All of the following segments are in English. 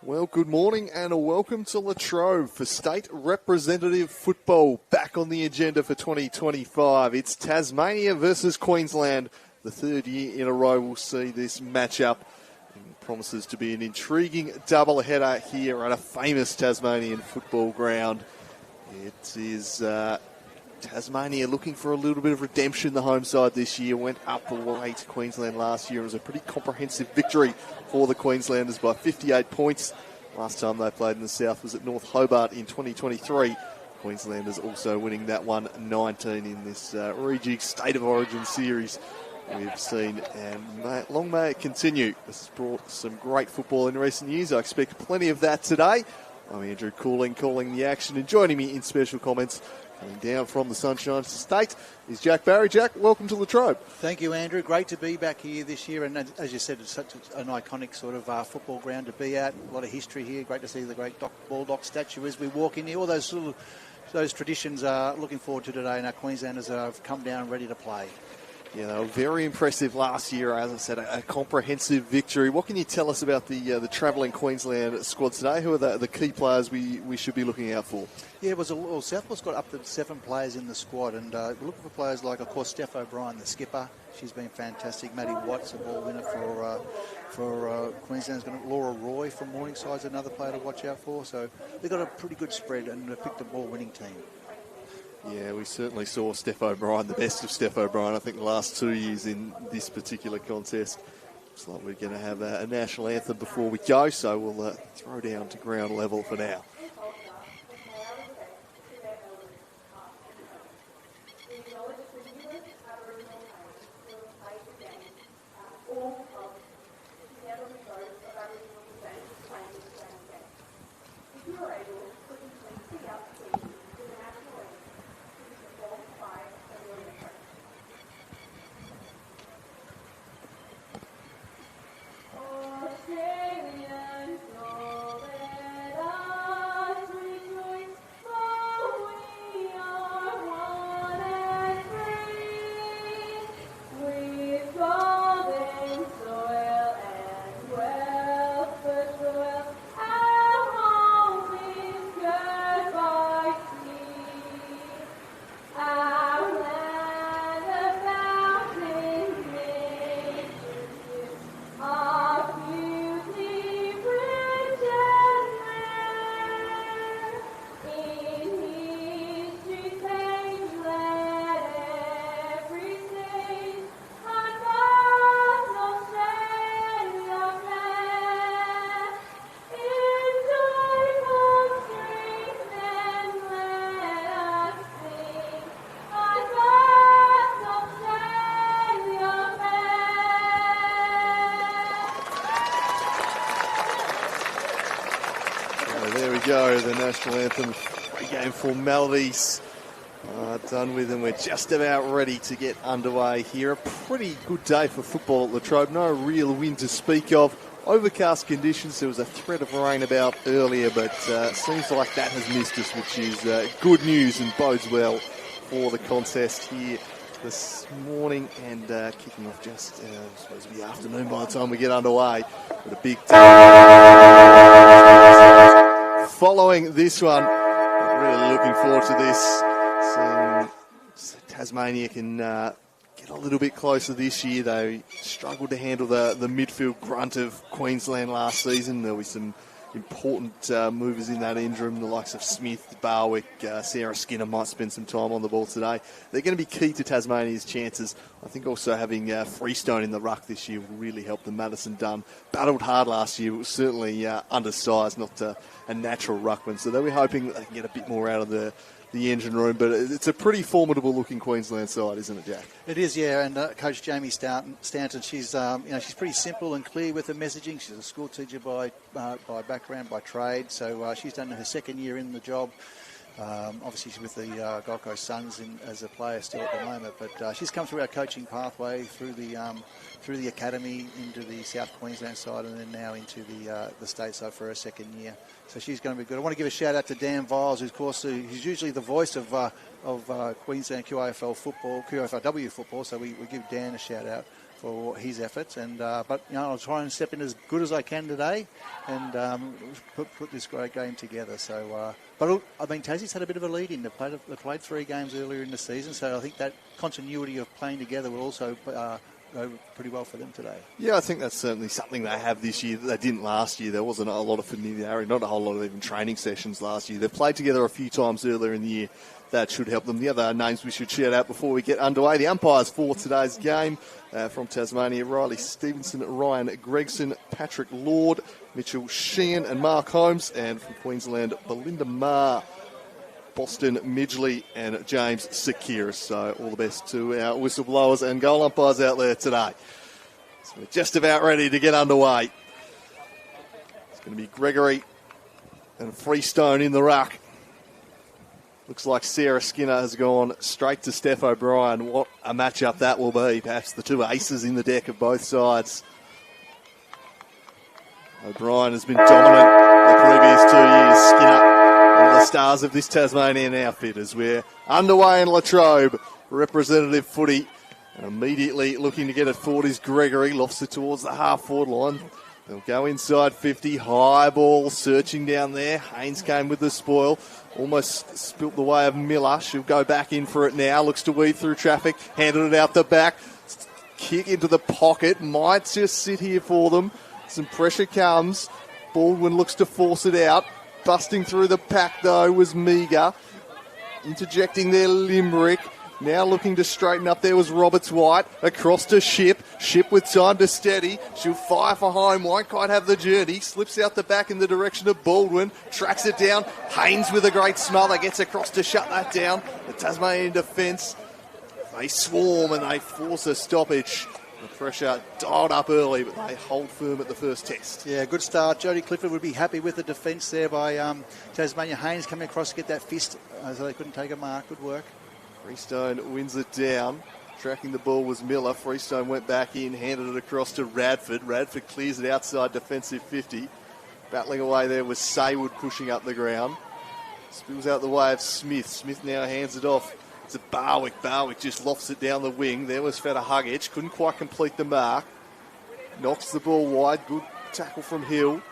Well, good morning and a welcome to Latrobe for state representative football. Back on the agenda for 2025. It's Tasmania versus Queensland. The third year in a row we'll see this matchup. It promises to be an intriguing doubleheader here at a famous Tasmanian football ground. It is Tasmania looking for a little bit of redemption. The home side this year went up away to Queensland last year. It was a pretty comprehensive victory for the Queenslanders by 58 points. Last time they played in the south was at North Hobart in 2023. Queenslanders also winning that one 19 in this rejig State of Origin series we've seen, and long may it continue. This has brought some great football in recent years. I expect plenty of that today. I'm Andrew calling the action, and joining me in special comments coming down from the Sunshine State is Jack Barry. Jack, welcome to Latrobe. Thank you, Andrew. Great to be back here this year, and as you said, it's such an iconic sort of football ground to be at. A lot of history here. Great to see the great Buildup statue as we walk in here. All those traditions are looking forward to today, and our Queenslanders have come down ready to play. Yeah, they were very impressive last year. As I said, a comprehensive victory. What can you tell us about the travelling Queensland squad today? Who are the key players we should be looking out for? Yeah, Southwell's got up to 7 players in the squad, and we're looking for players like, of course, Steph O'Brien, the skipper. She's been fantastic. Maddie Watts, a ball winner for Queensland. Laura Roy from Morningside's another player to watch out for. So they've got a pretty good spread, and they've picked a ball-winning team. Yeah, we certainly saw Steph O'Brien, the best of Steph O'Brien, I think the last 2 years in this particular contest. Looks like we're going to have a national anthem before we go, so we'll throw down to ground level for now. The national anthem, pre-game formalities done with, and we're just about ready to get underway here. A pretty good day for football at Latrobe. No real wind to speak of. Overcast conditions. There was a threat of rain about earlier, but seems like that has missed us, which is good news and bodes well for the contest here this morning, and kicking off just supposed to be afternoon by the time we get underway with a big following this one. Really looking forward to this. Seeing Tasmania can get a little bit closer this year. They struggled to handle the midfield grunt of Queensland last season. There'll be some important movers in that interim, the likes of Smith, Barwick, Sarah Skinner might spend some time on the ball today. They're going to be key to Tasmania's chances. I think also having Freestone in the ruck this year will really help them. Madison Dunn battled hard last year. It was certainly undersized, not a natural ruckman. So they'll be hoping that they can get a bit more out of the engine room, but it's a pretty formidable looking Queensland side, isn't it, Jack? It is, yeah. And Coach Jamie Stanton, she's she's pretty simple and clear with her messaging. She's a school teacher by background, by trade, so she's done her second year in the job. Obviously, she's with the Gold Coast Suns as a player still at the moment, but she's come through our coaching pathway through the academy into the South Queensland side, and then now into the state side for her second year. So she's going to be good. I want to give a shout out to Dan Viles, who's usually the voice of Queensland QAFL football, QFRW football. So we give Dan a shout out for his efforts. And but I'll try and step in as good as I can today, and put this great game together. So, but I mean, Tassie's had a bit of a lead in. They played 3 games earlier in the season, so I think that continuity of playing together will also go pretty well for them today. Yeah, I think that's certainly something they have this year that they didn't last year. There wasn't a lot of familiarity, not a whole lot of even training sessions last year. They've played together a few times earlier in the year. That should help them. The other names we should shout out before we get underway. The umpires for today's game from Tasmania: Riley Stevenson, Ryan Gregson, Patrick Lord, Mitchell Sheehan and Mark Holmes. And from Queensland, Belinda Marr, Boston Midgley and James Sakiris. So all the best to our whistleblowers and goal umpires out there today. So we're just about ready to get underway. It's going to be Gregory and Freestone in the ruck. Looks like Sarah Skinner has gone straight to Steph O'Brien. What a matchup that will be. Perhaps the 2 aces in the deck of both sides. O'Brien has been dominant the previous 2 years. Skinner, one of the stars of this Tasmanian outfit, as we're underway in Latrobe. Representative footy. And immediately looking to get it forward is Gregory. Lofts it towards the half-forward line. They'll go inside 50. High ball searching down there. Haynes came with the spoil. Almost spilt the way of Miller. She'll go back in for it now. Looks to weave through traffic. Handed it out the back. Kick into the pocket. Might just sit here for them. Some pressure comes. Baldwin looks to force it out. Busting through the pack, though, was Meager. Interjecting there, Limerick. Now looking to straighten up, there was Roberts White. Across to Ship. Ship with time to steady. She'll fire for home. Won't quite have the journey. Slips out the back in the direction of Baldwin. Tracks it down. Haynes with a great smother. Gets across to shut that down. The Tasmanian defence, they swarm and they force a stoppage. The pressure dialed up early, but they hold firm at the first test. Yeah, good start. Jodie Clifford would be happy with the defence there by Tasmania. Haynes coming across to get that fist, so they couldn't take a mark. Good work. Freestone wins it down. Tracking the ball was Miller. Freestone went back in, handed it across to Radford. Radford clears it outside defensive 50. Battling away there was Saywood pushing up the ground. Spills out the way of Smith. Smith now hands it off to Barwick. Barwick just lofts it down the wing. There was Feta Huggage. Couldn't quite complete the mark. Knocks the ball wide. Good tackle from Hill.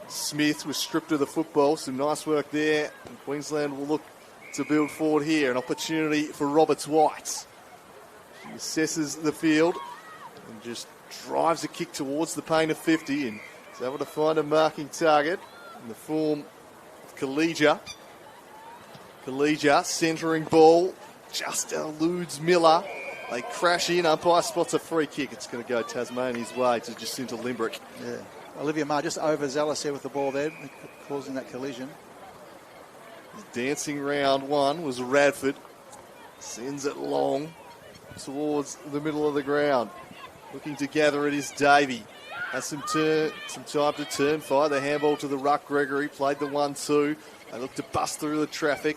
Smith was stripped of the football. Some nice work there. And Queensland will look to build forward here. An opportunity for Roberts White. She assesses the field and just drives a kick towards the paint of 50 and is able to find a marking target in the form of Collegia. Collegia centering ball just eludes Miller. They crash in. Umpire spots a free kick. It's going to go Tasmania's way to Jacinta Limbrick. Yeah. Olivia Marr just overzealous there with the ball there, causing that collision. Dancing round one was Radford. Sends it long towards the middle of the ground. Looking to gather it is Davey. Has some time to turn. Fire the handball to the ruck. Gregory played the 1-2. They look to bust through the traffic.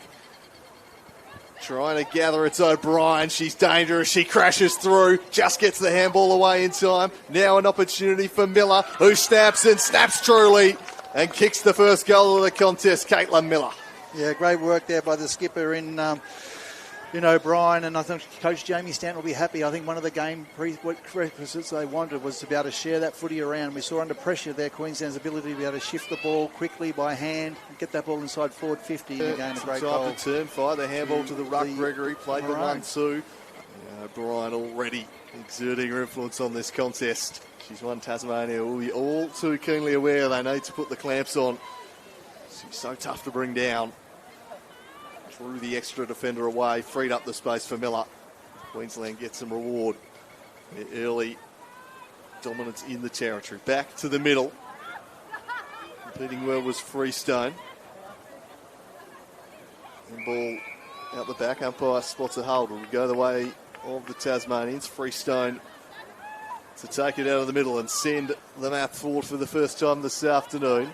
Trying to gather it's O'Brien. She's dangerous. She crashes through. Just gets the handball away in time. Now an opportunity for Miller, who snaps and snaps truly and kicks the first goal of the contest, Caitlin Miller. Yeah, great work there by the skipper in O'Brien, and I think Coach Jamie Stanton will be happy. I think one of the game prerequisites they wanted was to be able to share that footy around. We saw under pressure there Queensland's ability to be able to shift the ball quickly by hand, get that ball inside forward 50 and gain a great goal. Time to turn, fire the handball to the ruck. Gregory played the 1-2. O'Brien already exerting her influence on this contest. She's one Tasmania will be all too keenly aware they need to put the clamps on. She's so tough to bring down. Drew the extra defender away, freed up the space for Miller. Queensland gets some reward. Their early dominance in the territory. Back to the middle. Competing well was Freestone. And ball out the back. Umpire spots a hold. Will go the way of the Tasmanians. Freestone to take it out of the middle and send the map forward for the first time this afternoon.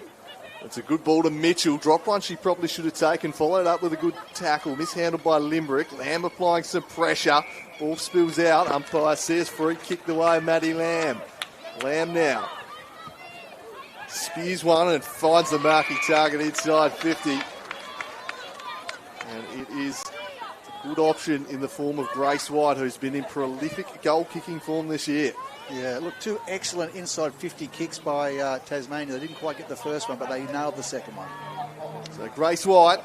It's a good ball to Mitchell. Drop one she probably should have taken. Followed up with a good tackle. Mishandled by Limbrick. Lamb applying some pressure. Ball spills out. Umpire says free kick the way of Maddie Lamb. Lamb now spears one and finds the marking target inside 50. And it is good option in the form of Grace White, who's been in prolific goal-kicking form this year. Yeah, look, 2 excellent inside 50 kicks by Tasmania. They didn't quite get the first one, but they nailed the second one. So Grace White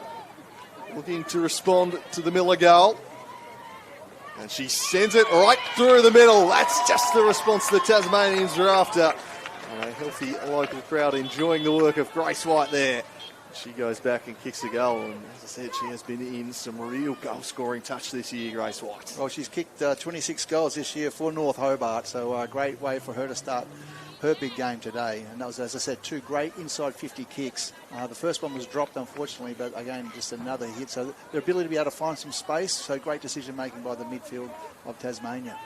looking to respond to the Miller goal. And she sends it right through the middle. That's just the response the Tasmanians are after. And a healthy local crowd enjoying the work of Grace White there. She goes back and kicks a goal. And as I said, she has been in some real goal-scoring touch this year, Grace White. Well, she's kicked 26 goals this year for North Hobart, so a great way for her to start her big game today. And that was, as I said, 2 great inside 50 kicks. The first one was dropped, unfortunately, but again, just another hit. So their ability to be able to find some space, so great decision-making by the midfield of Tasmania.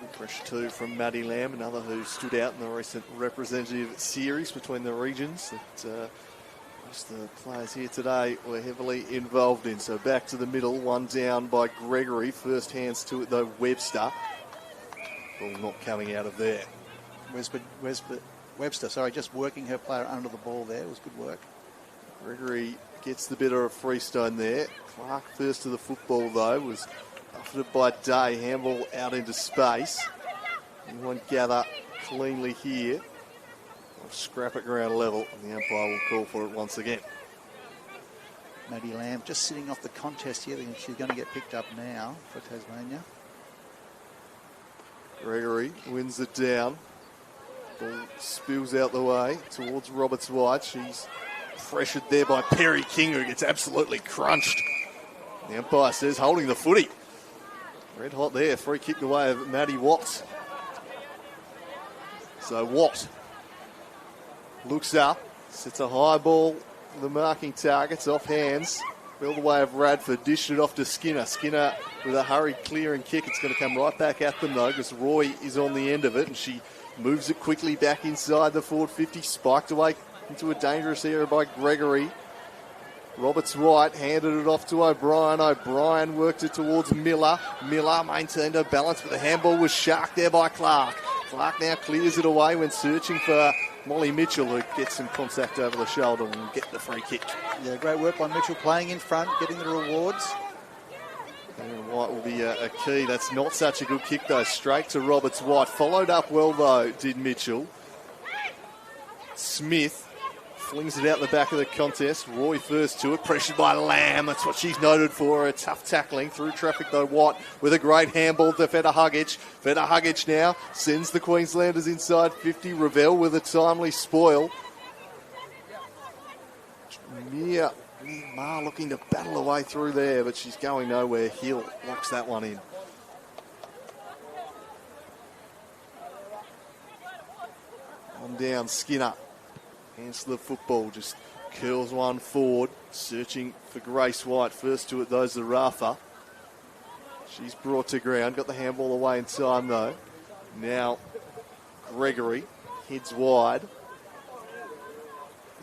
Good pressure too from Maddie Lamb, another who stood out in the recent representative series between the regions that most of the players here today were heavily involved in. So back to the middle, one down by Gregory. First hands to it though, Webster. Ball not coming out of there. Webster, sorry, just working her player under the ball there. It was good work. Gregory gets the better of Freestone there. Clark first to the football though, was buffeted by Day. Handball out into space. Anyone gather cleanly here. Scrap at ground level, and the umpire will call for it once again. Maddie Lamb just sitting off the contest here. She's going to get picked up now for Tasmania. Gregory wins it down. Ball spills out the way towards Roberts White. She's pressured there by Perry King, who gets absolutely crunched. The umpire says holding the footy. Red hot there. Free kick away of Maddie Watts. So Watt looks up, sets a high ball for the marking targets, off hands, all the way of Radford, dished it off to Skinner. Skinner with a hurried clear and kick. It's going to come right back at them though, because Roy is on the end of it, and she moves it quickly back inside the forward 50, spiked away into a dangerous area by Gregory. Roberts White handed it off to O'Brien. O'Brien worked it towards Miller. Miller maintained her balance, but the handball was sharked there by Clark. Clark now clears it away when searching for Molly Mitchell, who gets some contact over the shoulder and will get the free kick. Yeah, great work by Mitchell, playing in front, getting the rewards. And White will be a key. That's not such a good kick though. Straight to Roberts White. Followed up well though, did Mitchell. Smith flings it out the back of the contest. Roy first to it, pressured by Lamb. That's what she's noted for, a tough tackling. Through traffic though, White with a great handball to Feta Huggage. Feta Huggage now sends the Queenslanders inside 50. Ravel with a timely spoil. Mia Ma looking to battle her way through there, but she's going nowhere. Hill locks that one in. On down, Skinner. Hands to the football, just curls one forward, searching for Grace White. First to it, though, Zarafa. She's brought to ground, got the handball away in time, though. Now, Gregory heads wide.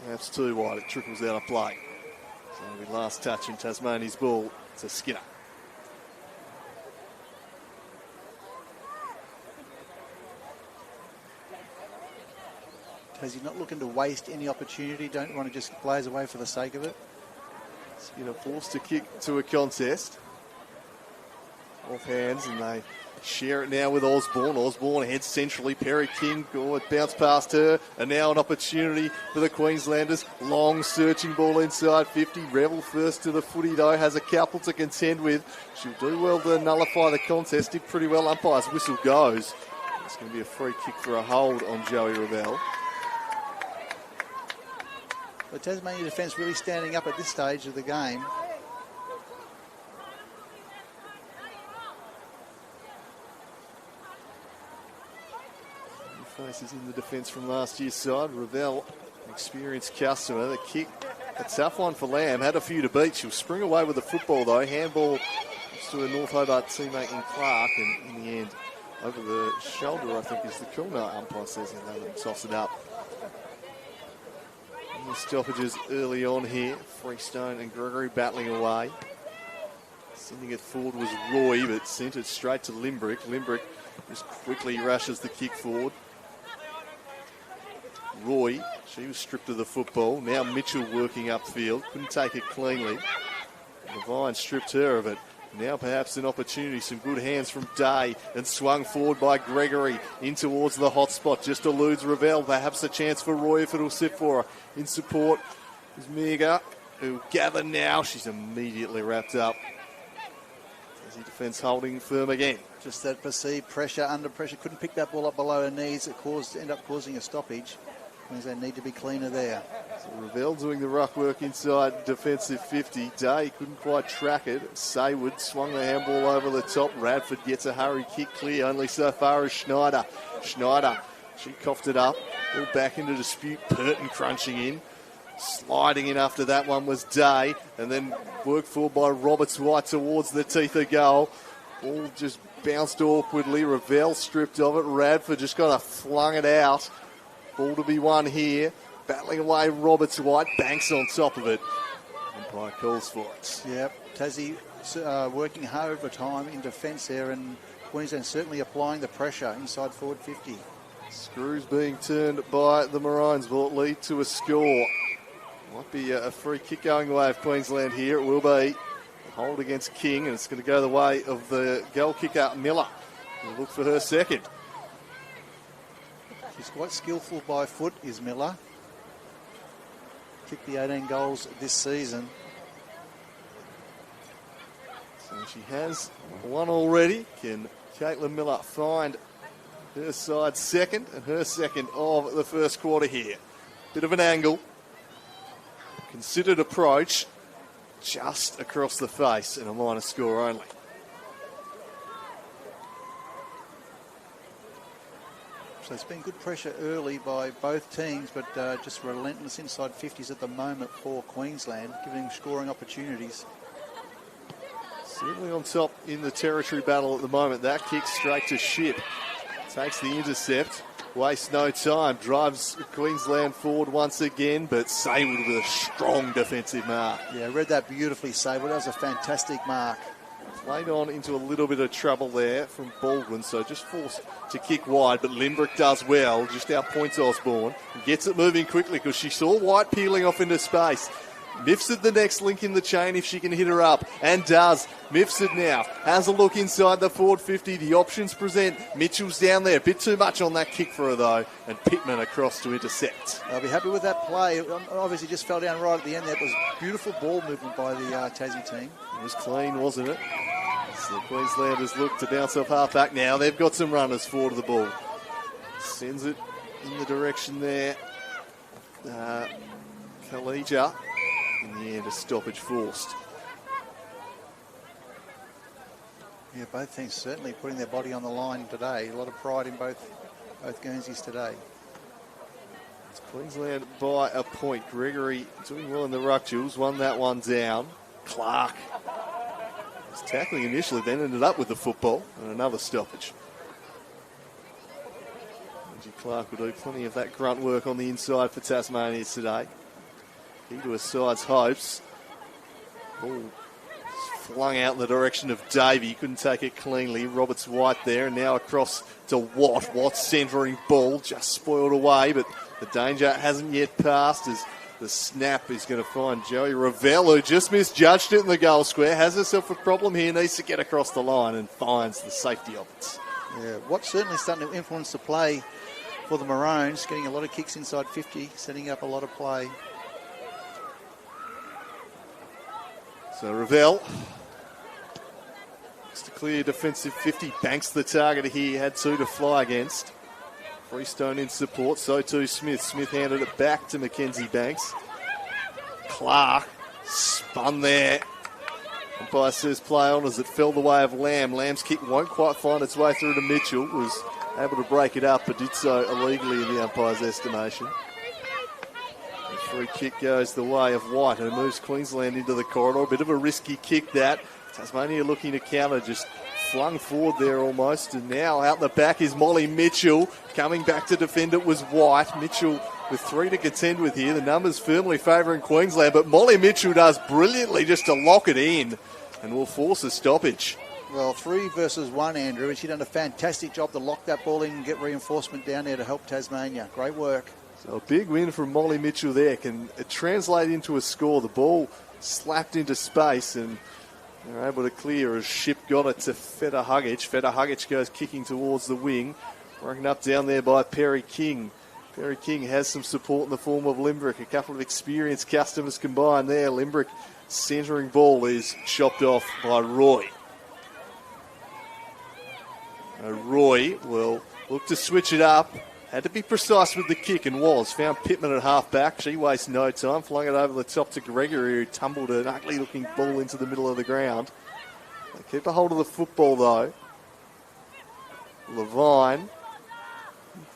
Now it's too wide, it trickles out of play. So it'll be last touch in Tasmania's ball to Skinner. Tassie not looking to waste any opportunity, don't want to just blaze away for the sake of it. Skinner forced to kick to a contest. Off hands, and they share it now with Osborne. Osborne heads centrally. Perry King, it bounced past her. And now an opportunity for the Queenslanders. Long searching ball inside 50. Revel first to the footy though, has a couple to contend with. She'll do well to nullify the contest. Did pretty well. Umpire's whistle goes. It's going to be a free kick for a hold on Joey Ravel. The Tasmania defence really standing up at this stage of the game. New faces in the defence from last year's side. Ravel, experienced customer. The kick, a tough one for Lamb. Had a few to beat. She'll spring away with the football though. Handball to a North Hobart teammate in Clark, and in the end, over the shoulder, I think is the call. No, umpire says they let them toss it up. Stoppages early on here. Freestone and Gregory battling away. Sending it forward was Roy, but sent it straight to Limbrick. Limbrick just quickly rushes the kick forward. Roy, she was stripped of the football. Now Mitchell working upfield. Couldn't take it cleanly. Levine stripped her of it. Now perhaps an opportunity, some good hands from Day, and swung forward by Gregory in towards the hot spot. Just eludes Ravel. Perhaps a chance for Roy if it'll sit for her. In support is Miga, who'll gather now. She's immediately wrapped up. Tassie defence holding firm again. Just that perceived pressure, under pressure. Couldn't pick that ball up below her knees. It ended up causing a stoppage. Queensland need to be cleaner there. So Ravel doing the ruck work inside defensive 50. Day couldn't quite track it. Saywood swung the handball over the top. Radford gets a hurry kick clear, only so far as Schneider. Schneider, she coughed it up. All back into dispute. Purton crunching in. Sliding in after that one was Day. And then worked forward by Roberts-White towards the teeth of goal. Ball just bounced awkwardly. Ravel stripped of it. Radford just kind of flung it out. Ball to be won here. Battling away Roberts-White. Banks on top of it. Umpire calls for it. Yep. Tassie working hard over time in defence there, and Queensland certainly applying the pressure inside forward 50. Screws being turned by the Maroons will lead to a score. Might be a free kick going the way of Queensland here. It will be. Hold against King, and it's going to go the way of the goal kicker Miller. We'll look for her second. She's quite skillful by foot, is Miller. Kicked the 18 goals this season. So she has one already. Can Caitlin Miller find her side second, and her second of the first quarter here? Bit of an angle. Considered approach. Just across the face, and a minor score only. So it's been good pressure early by both teams, but just relentless inside 50s at the moment for Queensland, giving scoring opportunities. Certainly on top in the territory battle at the moment. That kick straight to Ship. Takes the intercept. Wastes no time. Drives Queensland forward once again, but Saywood with a strong defensive mark. Yeah, read that beautifully, Saywood. That was a fantastic mark. Played on into a little bit of trouble there from Baldwin, so just forced to kick wide, but Lindbrook does well, just outpoints Osborne. Gets it moving quickly because she saw White peeling off into space. Mifsud the next link in the chain if she can hit her up, and does. Mifsud now has a look inside the forward 50. The options present. Mitchell's down there, a bit too much on that kick for her though, and Pittman across to intercept. I'll be happy with that play. Obviously just fell down right at the end there. It was beautiful ball movement by the Tassie team. It was clean, wasn't it? So the Queenslanders look to bounce off half back now. They've got some runners forward of the ball. Sends it in the direction there. Kalija. In the end, a stoppage forced. Yeah, both teams certainly putting their body on the line today. A lot of pride in both Guernseys today. It's Queensland by a point. Gregory doing well in the ruck, Jules. Won that one down. Clark was tackling initially, then ended up with the football and another stoppage. Angie Clark will do plenty of that grunt work on the inside for Tasmania today. Key to her side's hopes. Ball flung out in the direction of Davey. Couldn't take it cleanly. Roberts-White there, and now across to Watt. Watt's centering ball, just spoiled away, but the danger hasn't yet passed as the snap is going to find Joey Ravel, who just misjudged it in the goal square. Has herself a problem here, needs to get across the line and finds the safety of it. Yeah, Watt's certainly starting to influence the play for the Maroons, getting a lot of kicks inside 50, setting up a lot of play. So Ravel, just a clear defensive 50, banks the target here, had two to fly against. Freestone in support, so too Smith. Smith handed it back to Mackenzie Banks. Clark spun there. Umpire says play on as it fell the way of Lamb. Lamb's kick won't quite find its way through to Mitchell. Was able to break it up, but did so illegally in the umpire's estimation. The free kick goes the way of White, who moves Queensland into the corridor. A bit of a risky kick that. Tasmania looking to counter, just flung forward there almost. And now out the back is Molly Mitchell. Coming back to defend it was White. Mitchell with three to contend with here. The numbers firmly favouring Queensland, but Molly Mitchell does brilliantly just to lock it in and will force a stoppage. Well, 3 versus 1, Andrew, and she done a fantastic job to lock that ball in and get reinforcement down there to help Tasmania. Great work. So a big win from Molly Mitchell there. Can it translate into a score? The ball slapped into space, and They're able to clear as Ship got it to Feta Huggage. Feta Huggage goes kicking towards the wing. Broken up down there by Perry King. Perry King has some support in the form of Limbrick. A couple of experienced customers combined there. Limbrick centering ball is chopped off by Roy. Roy will look to switch it up. Had to be precise with the kick and was. Found Pittman at half back. She wastes no time. Flung it over the top to Gregory, who tumbled an ugly looking ball into the middle of the ground. They keep a hold of the football though. Levine,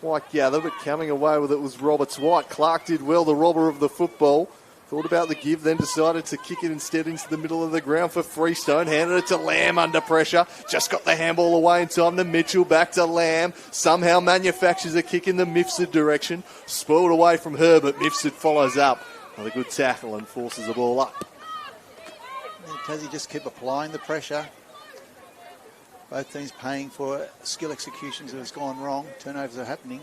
quite gather, but coming away with it was Roberts White. Clark did well, the robber of the football. Thought about the give, then decided to kick it instead into the middle of the ground for Freestone. Handed it to Lamb under pressure. Just got the handball away in time to Mitchell. Back to Lamb. Somehow manufactures a kick in the Mifsud direction. Spoiled away from her, but Mifsud follows up with a good tackle and forces the ball up. Tassie just keep applying the pressure. Both teams paying for skill executions that has gone wrong. Turnovers are happening.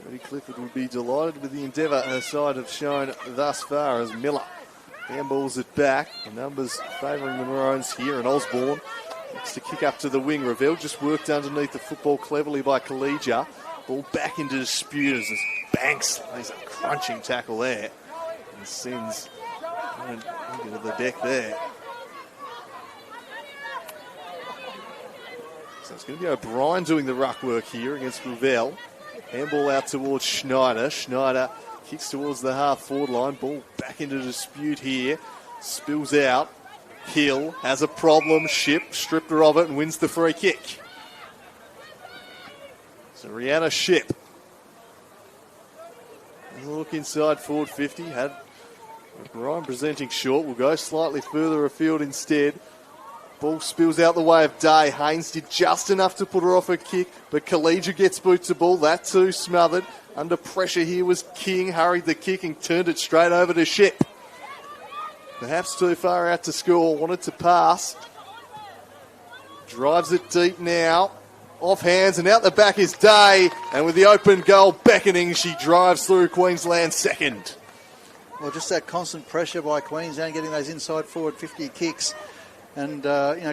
Eddie Clifford would be delighted with the endeavour her side have shown thus far as Miller handballs it back. The numbers favouring the Maroons here, and Osborne looks to kick up to the wing. Ravel just worked underneath the football cleverly by Collegia. Ball back into disputers as Banks lays a crunching tackle there and sends into the deck there. So it's going to be O'Brien doing the ruck work here against Ravel. Handball out towards Schneider. Schneider kicks towards the half-forward line. Ball back into dispute here. Spills out. Hill has a problem. Ship stripped her of it and wins the free kick. So Rihanna Ship. A look inside forward 50. Had O'Brien presenting short. Will go slightly further afield instead. Ball spills out the way of Day. Haynes did just enough to put her off her kick, but Collegia gets boots the ball. That too smothered. Under pressure here was King. Hurried the kick and turned it straight over to Ship. Perhaps too far out to score. Wanted to pass. Drives it deep now. Off hands and out the back is Day. And with the open goal beckoning, she drives through Queensland's second. Well, just that constant pressure by Queensland, getting those inside forward 50 kicks. And,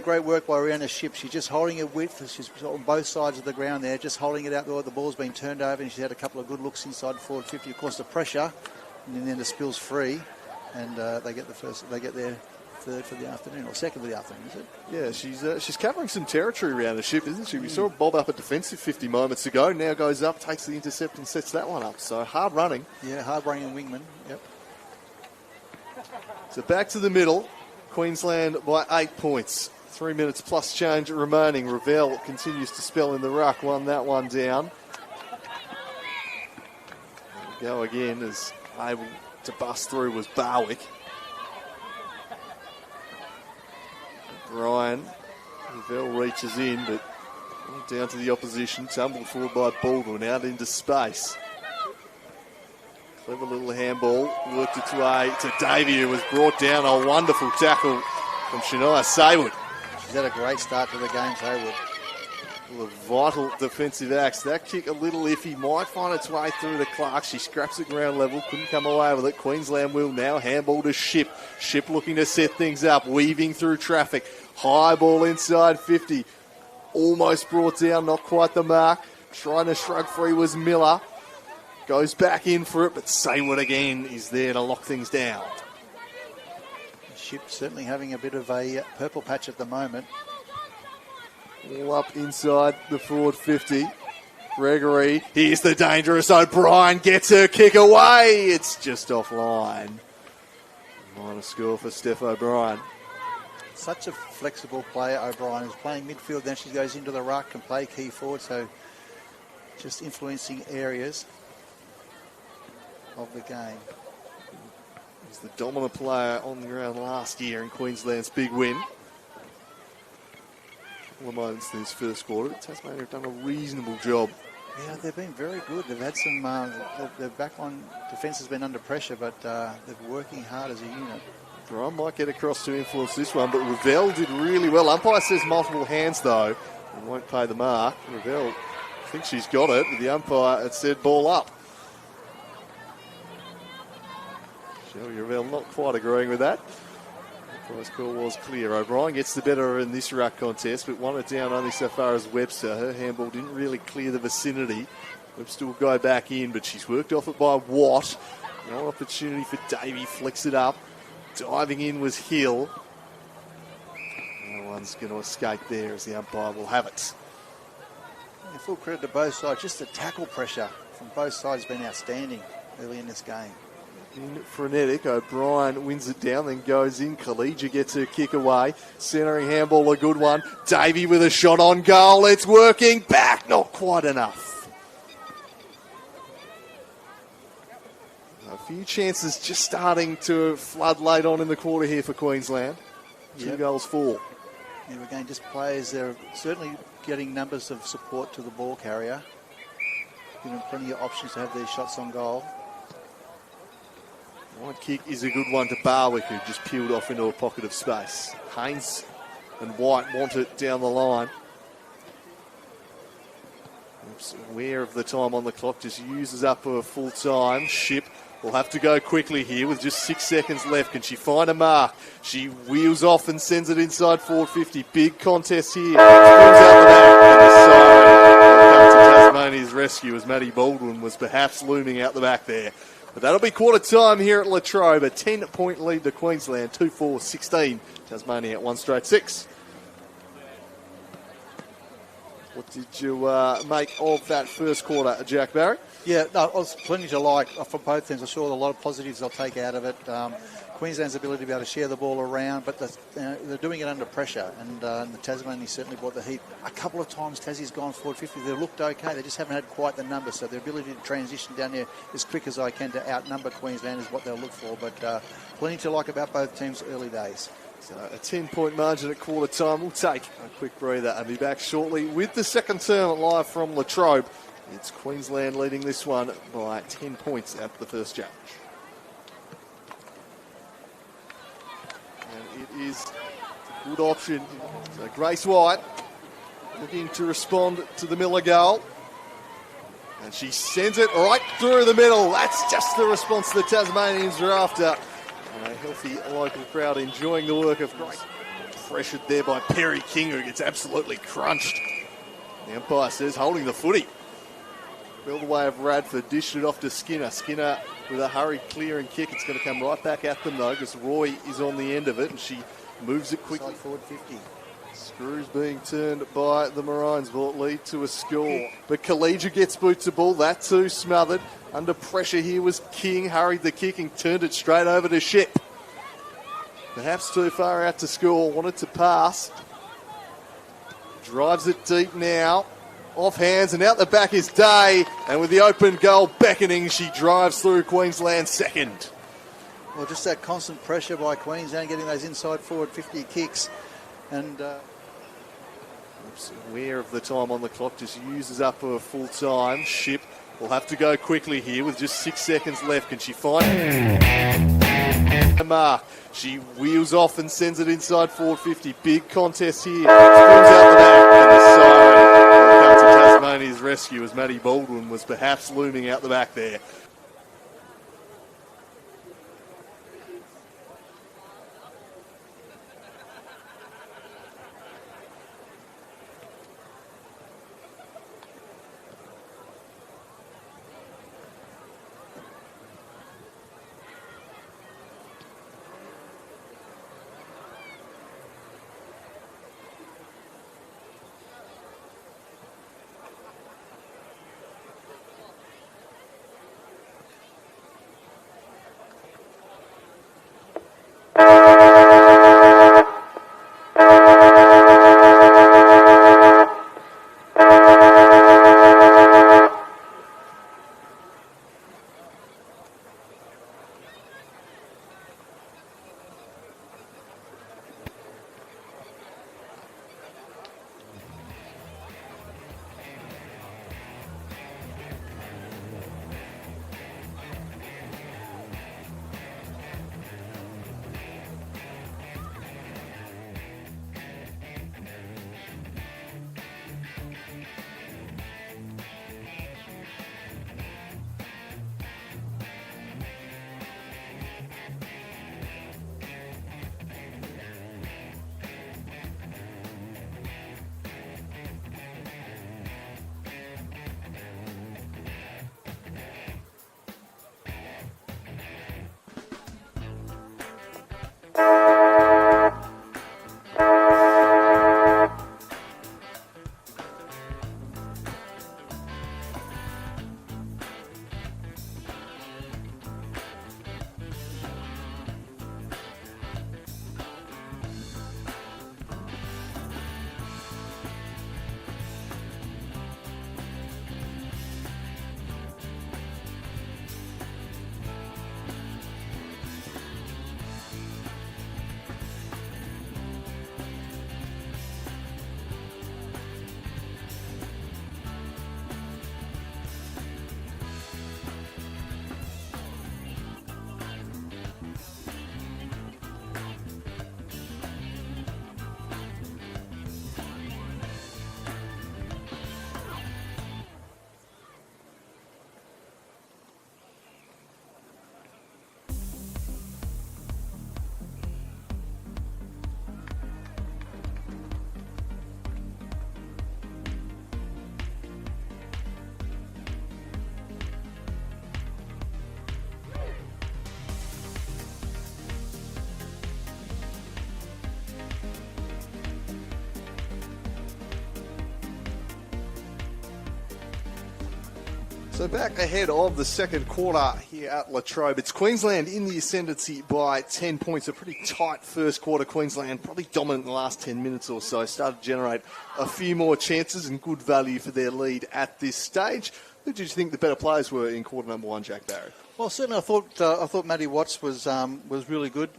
great work by Rihanna Ship. She's just holding it width. She's on both sides of the ground there, just holding it out there. The ball's been turned over, and she's had a couple of good looks inside forward 50. Of course, the pressure, and then the spill's free, and they get their third for the afternoon, or second for the afternoon, is it? Yeah, she's covering some territory around the Ship, isn't she? We saw her bob up a defensive 50 moments ago. Now goes up, takes the intercept, and sets that one up. So hard running. Yeah, hard running wingman. Yep. So back to the middle. Queensland by 8 points. 3 minutes plus change remaining. Ravel continues to spell in the ruck. Won that one down. There we go again, as able to bust through was Barwick. Brian. Ravel reaches in, but down to the opposition. Tumbled forward by Baldwin. Out into space. Clever little handball, worked its way to Davey, who was brought down. A wonderful tackle from Shania Saywood. She's had a great start to the game, Saywood. Well, a vital defensive acts. That kick a little iffy, might find its way through to Clark. She scraps at ground level, couldn't come away with it. Queensland will now handball to Ship. Ship looking to set things up, weaving through traffic. High ball inside 50. Almost brought down, not quite the mark. Trying to shrug free was Miller. Goes back in for it, but Saywood again is there to lock things down. Ship certainly having a bit of a purple patch at the moment. All up inside the forward 50. Gregory, here's the dangerous O'Brien, gets her kick away. It's just offline. Minor score for Steph O'Brien. Such a flexible player, O'Brien. Is playing midfield, then she goes into the ruck and play key forward, so just influencing areas of the game. He's the dominant player on the ground last year in Queensland's big win. All moments in his first quarter. Tasmania have done a reasonable job. Yeah, they've been very good. They've had some, their backline defence has been under pressure, but they're working hard as a unit. Brian might get across to influence this one, but Ravel did really well. Umpire says multiple hands, though, and won't pay the mark. Ravel thinks she's got it, but the umpire had said ball up. Shelby Ravel not quite agreeing with that. Prize call was clear. O'Brien gets the better in this ruck contest, but won it down only so far as Webster. Her handball didn't really clear the vicinity. Webster will go back in, but she's worked off it by Watt. No opportunity for Davey, flicks it up. Diving in was Hill. No one's going to escape there as the umpire will have it. Yeah, full credit to both sides. Just the tackle pressure from both sides has been outstanding early in this game. In frenetic, O'Brien wins it down, then goes in. Khalija gets her kick away. Centering handball, a good one. Davey with a shot on goal. It's working. Back, not quite enough. A few chances just starting to flood late on in the quarter here for Queensland. Two goals for. Yeah, again, just players, they're certainly getting numbers of support to the ball carrier. Giving them plenty of options to have these shots on goal. Wide kick is a good one to Barwick, who just peeled off into a pocket of space. Haynes and White want it down the line. Oops, aware of the time on the clock, just uses up her full time. Ship will have to go quickly here with just 6 seconds left. Can she find a mark? She wheels off and sends it inside forward 50. Big contest here. Spins out the back, and the siren will come to Tasmania's rescue as Maddie Baldwin was perhaps looming out the back there. But that'll be quarter time here at Latrobe. A 10-point lead to Queensland, 2-4-16. Tasmania at 1-6. What did you make of that first quarter, Jack Barry? Yeah, no, it was plenty to like for both teams. I saw a lot of positives I'll take out of it. Queensland's ability to be able to share the ball around, but they're doing it under pressure, and the Tasmanians certainly brought the heat. A couple of times Tassie's gone forward 50. They looked okay, they just haven't had quite the numbers, so their ability to transition down there as quick as I can to outnumber Queensland is what they'll look for, but plenty to like about both teams early days. So a 10-point margin at quarter time. We'll take a quick breather and be back shortly with the second term live from Latrobe. It's Queensland leading this one by 10 points at the first judge. And it is a good option. So Grace White looking to respond to the Miller goal. And she sends it right through the middle. That's just the response the Tasmanians are after. And a healthy local crowd enjoying the work of Grace. Pressured there by Perry King, who gets absolutely crunched. The umpire says holding the footy. All the way of Radford, dished it off to Skinner. Skinner with a hurried clear and kick. It's going to come right back at them though, because Roy is on the end of it and she moves it quickly. Forward 50. Screws being turned by the Maroons will lead to a score. But Khalija gets boots the ball. That too smothered. Under pressure here was King. Hurried the kick and turned it straight over to Ship. Perhaps too far out to score. Wanted to pass. Drives it deep now. Off hands and out the back is Day. And with the open goal beckoning, she drives through Queensland's second. Well, just that constant pressure by Queensland, getting those inside forward 50 kicks. And aware of the time on the clock, just uses up her full time. Ship will have to go quickly here with just 6 seconds left. Can she find a mark? She wheels off and sends it inside forward 50. Big contest here. Spins out the back, and the siren will come to Tasmania's rescue as Maddie Baldwin was perhaps looming out the back there. So back ahead of the second quarter here at Latrobe. It's Queensland in the ascendancy by 10 points. A pretty tight first quarter. Queensland probably dominant in the last 10 minutes or so. Started to generate a few more chances and good value for their lead at this stage. Who did you think the better players were in quarter number one, Jack Barry? Well, certainly I thought Maddie Watts was really good.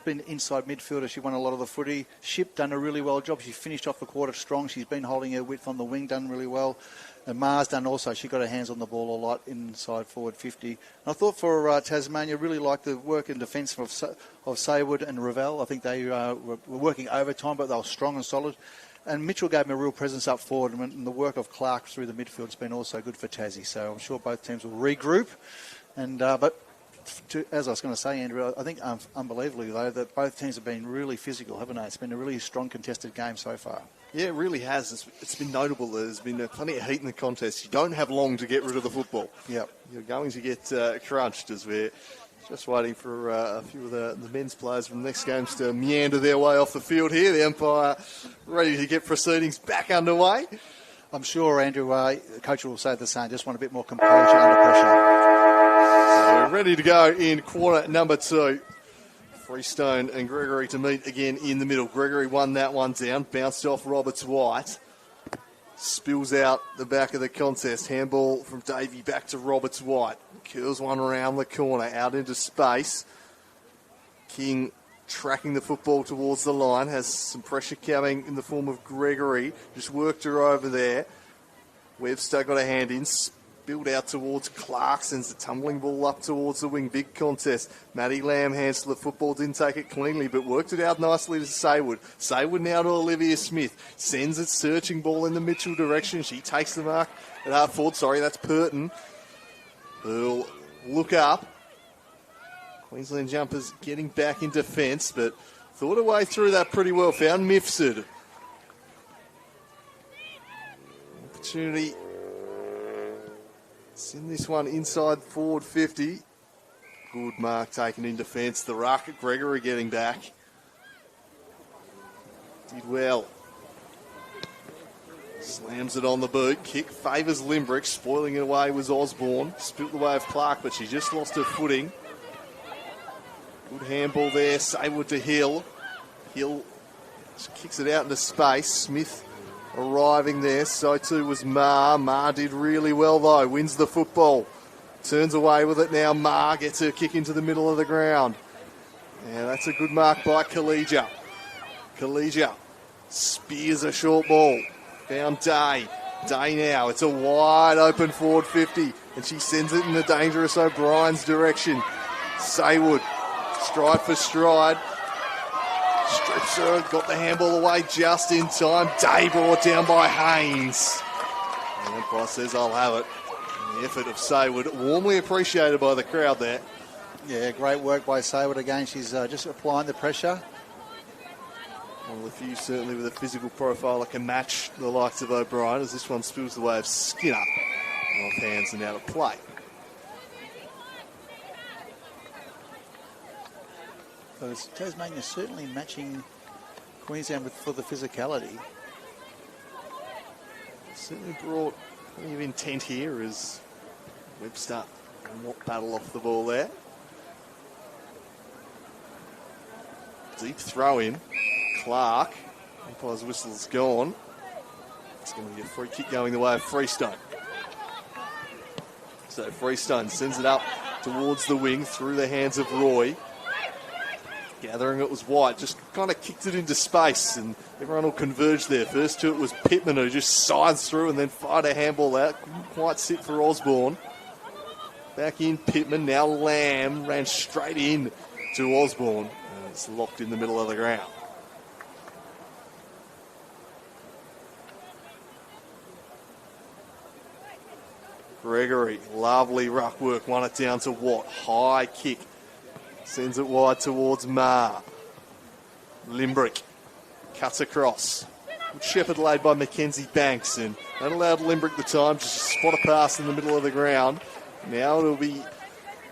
Been inside midfielder. She won a lot of the footy. Ship done a really well job. She finished off the quarter strong. She's been holding her width on the wing, done really well. And Mars done also. She got her hands on the ball a lot inside forward 50. And I thought for Tasmania, really liked the work in defence of Saywood and Ravel. I think they were working overtime, but they were strong and solid. And Mitchell gave them a real presence up forward, and the work of Clark through the midfield has been also good for Tassie. So I'm sure both teams will regroup. And as I was going to say, Andrew, I think unbelievably, though, that both teams have been really physical, haven't they? It's been a really strong contested game so far. Yeah, it really has. It's been notable. There's been plenty of heat in the contest. You don't have long to get rid of the football. Yep. You're going to get crunched as we're just waiting for a few of the men's players from the next games to meander their way off the field here. The umpire ready to get proceedings back underway. I'm sure, Andrew, the coach will say the same. Just want a bit more composure under pressure. So we're ready to go in quarter number two. Freestone and Gregory to meet again in the middle. Gregory won that one down, bounced off Roberts White. Spills out the back of the contest. Handball from Davey back to Roberts White. Curls one around the corner, out into space. King tracking the football towards the line, has some pressure coming in the form of Gregory. Just worked her over there. Webster got a hand in, spilled out towards Clark, sends the tumbling ball up towards the wing. Big contest. Maddie Lamb hands to the football, didn't take it cleanly, but worked it out nicely to Saywood. Saywood now to Olivia Smith. Sends it searching ball in the Mitchell direction. She takes the mark at half forward. Sorry, that's Purton. Who'll look up. Queensland jumpers getting back in defence, but thought her way through that pretty well. Found Mifsud. Opportunity. Send this one inside forward 50. Good mark taken in defence. The ruck at Gregory getting back. Did well. Slams it on the boot. Kick favours Limbrick. Spoiling it away was Osborne. Spilt the way of Clark, but she just lost her footing. Good handball there. Saywood to Hill. Hill kicks it out into space. Smith arriving there. So too was Ma. Ma did really well though. Wins the football. Turns away with it now. Ma gets her kick into the middle of the ground. Yeah, that's a good mark by Collegia. Collegia spears a short ball. Found Day. Day now. It's a wide open forward 50. And she sends it in the dangerous O'Brien's direction. Saywood. Stride for stride. Strips her. Got the handball away just in time. Day brought down by Haynes. And the umpire says, I'll have it. And the effort of Saywood warmly appreciated by the crowd there. Yeah, great work by Saywood again. She's just applying the pressure. One of the few certainly with a physical profile that can match the likes of O'Brien, as this one spills the way of Skinner. Off hands and out of play. So Tasmania certainly matching Queensland for the physicality. Certainly brought plenty of intent here as Webster and battle off the ball there. Deep throw in. Clark. Umpire's whistle's gone. It's going to be a free kick going the way of Freestone. So Freestone sends it up towards the wing through the hands of Roy. Gathering it was White, just kind of kicked it into space and everyone will converge there. First to it was Pittman who just sides through and then fired a handball out. Couldn't quite sit for Osborne. Back in Pittman, now Lamb ran straight in to Osborne. And it's locked in the middle of the ground. Gregory, lovely ruck work, won it down to Watt. High kick. Sends it wide towards Ma. Limbrick cuts across. Good shepherd laid by Mackenzie Banks, and that allowed Limbrick the time just to spot a pass in the middle of the ground. Now it'll be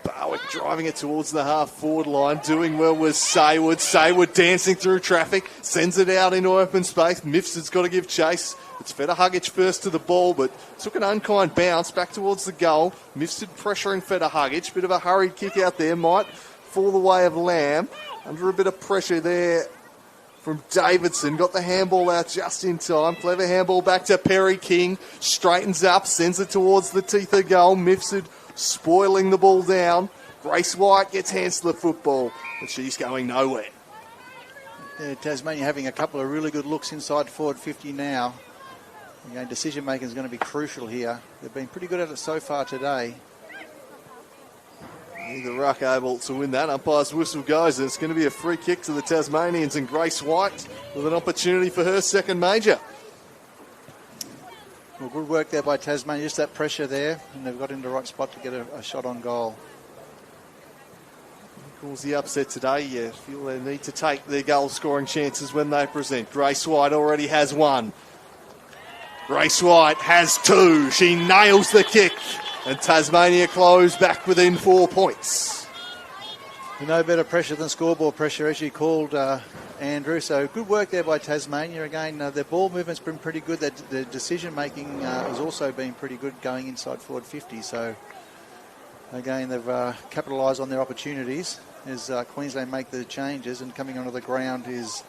Barwick driving it towards the half-forward line. Doing well was Saywood. Saywood dancing through traffic. Sends it out into open space. Mifsud's got to give chase. It's Federhugic first to the ball, but took an unkind bounce back towards the goal. Mifsud pressuring Federhugic. Bit of a hurried kick out there. Might fall the way of Lamb. Under a bit of pressure there from Davidson. Got the handball out just in time. Clever handball back to Perry King. Straightens up. Sends it towards the teeth of goal. Mifsud spoiling the ball down. Grace White gets hands to the football, but she's going nowhere. Yeah, Tasmania having a couple of really good looks inside forward 50 now. Again, decision making is going to be crucial here. They've been pretty good at it so far today. Neither ruck able to win that. Umpire's whistle goes, and it's going to be a free kick to the Tasmanians, and Grace White with an opportunity for her second major. Well, good work there by Tasmania. Just that pressure there, and they've got into the right spot to get a shot on goal. Cause the upset today. You feel they need to take their goal-scoring chances when they present. Grace White already has one. Grace White has two. She nails the kick. And Tasmania close back within 4 points. No better pressure than scoreboard pressure, as you called, Andrew. So good work there by Tasmania. Again, their ball movement's been pretty good. Their decision-making has also been pretty good going inside forward 50. So, again, they've capitalised on their opportunities as Queensland make the changes. And coming onto the ground is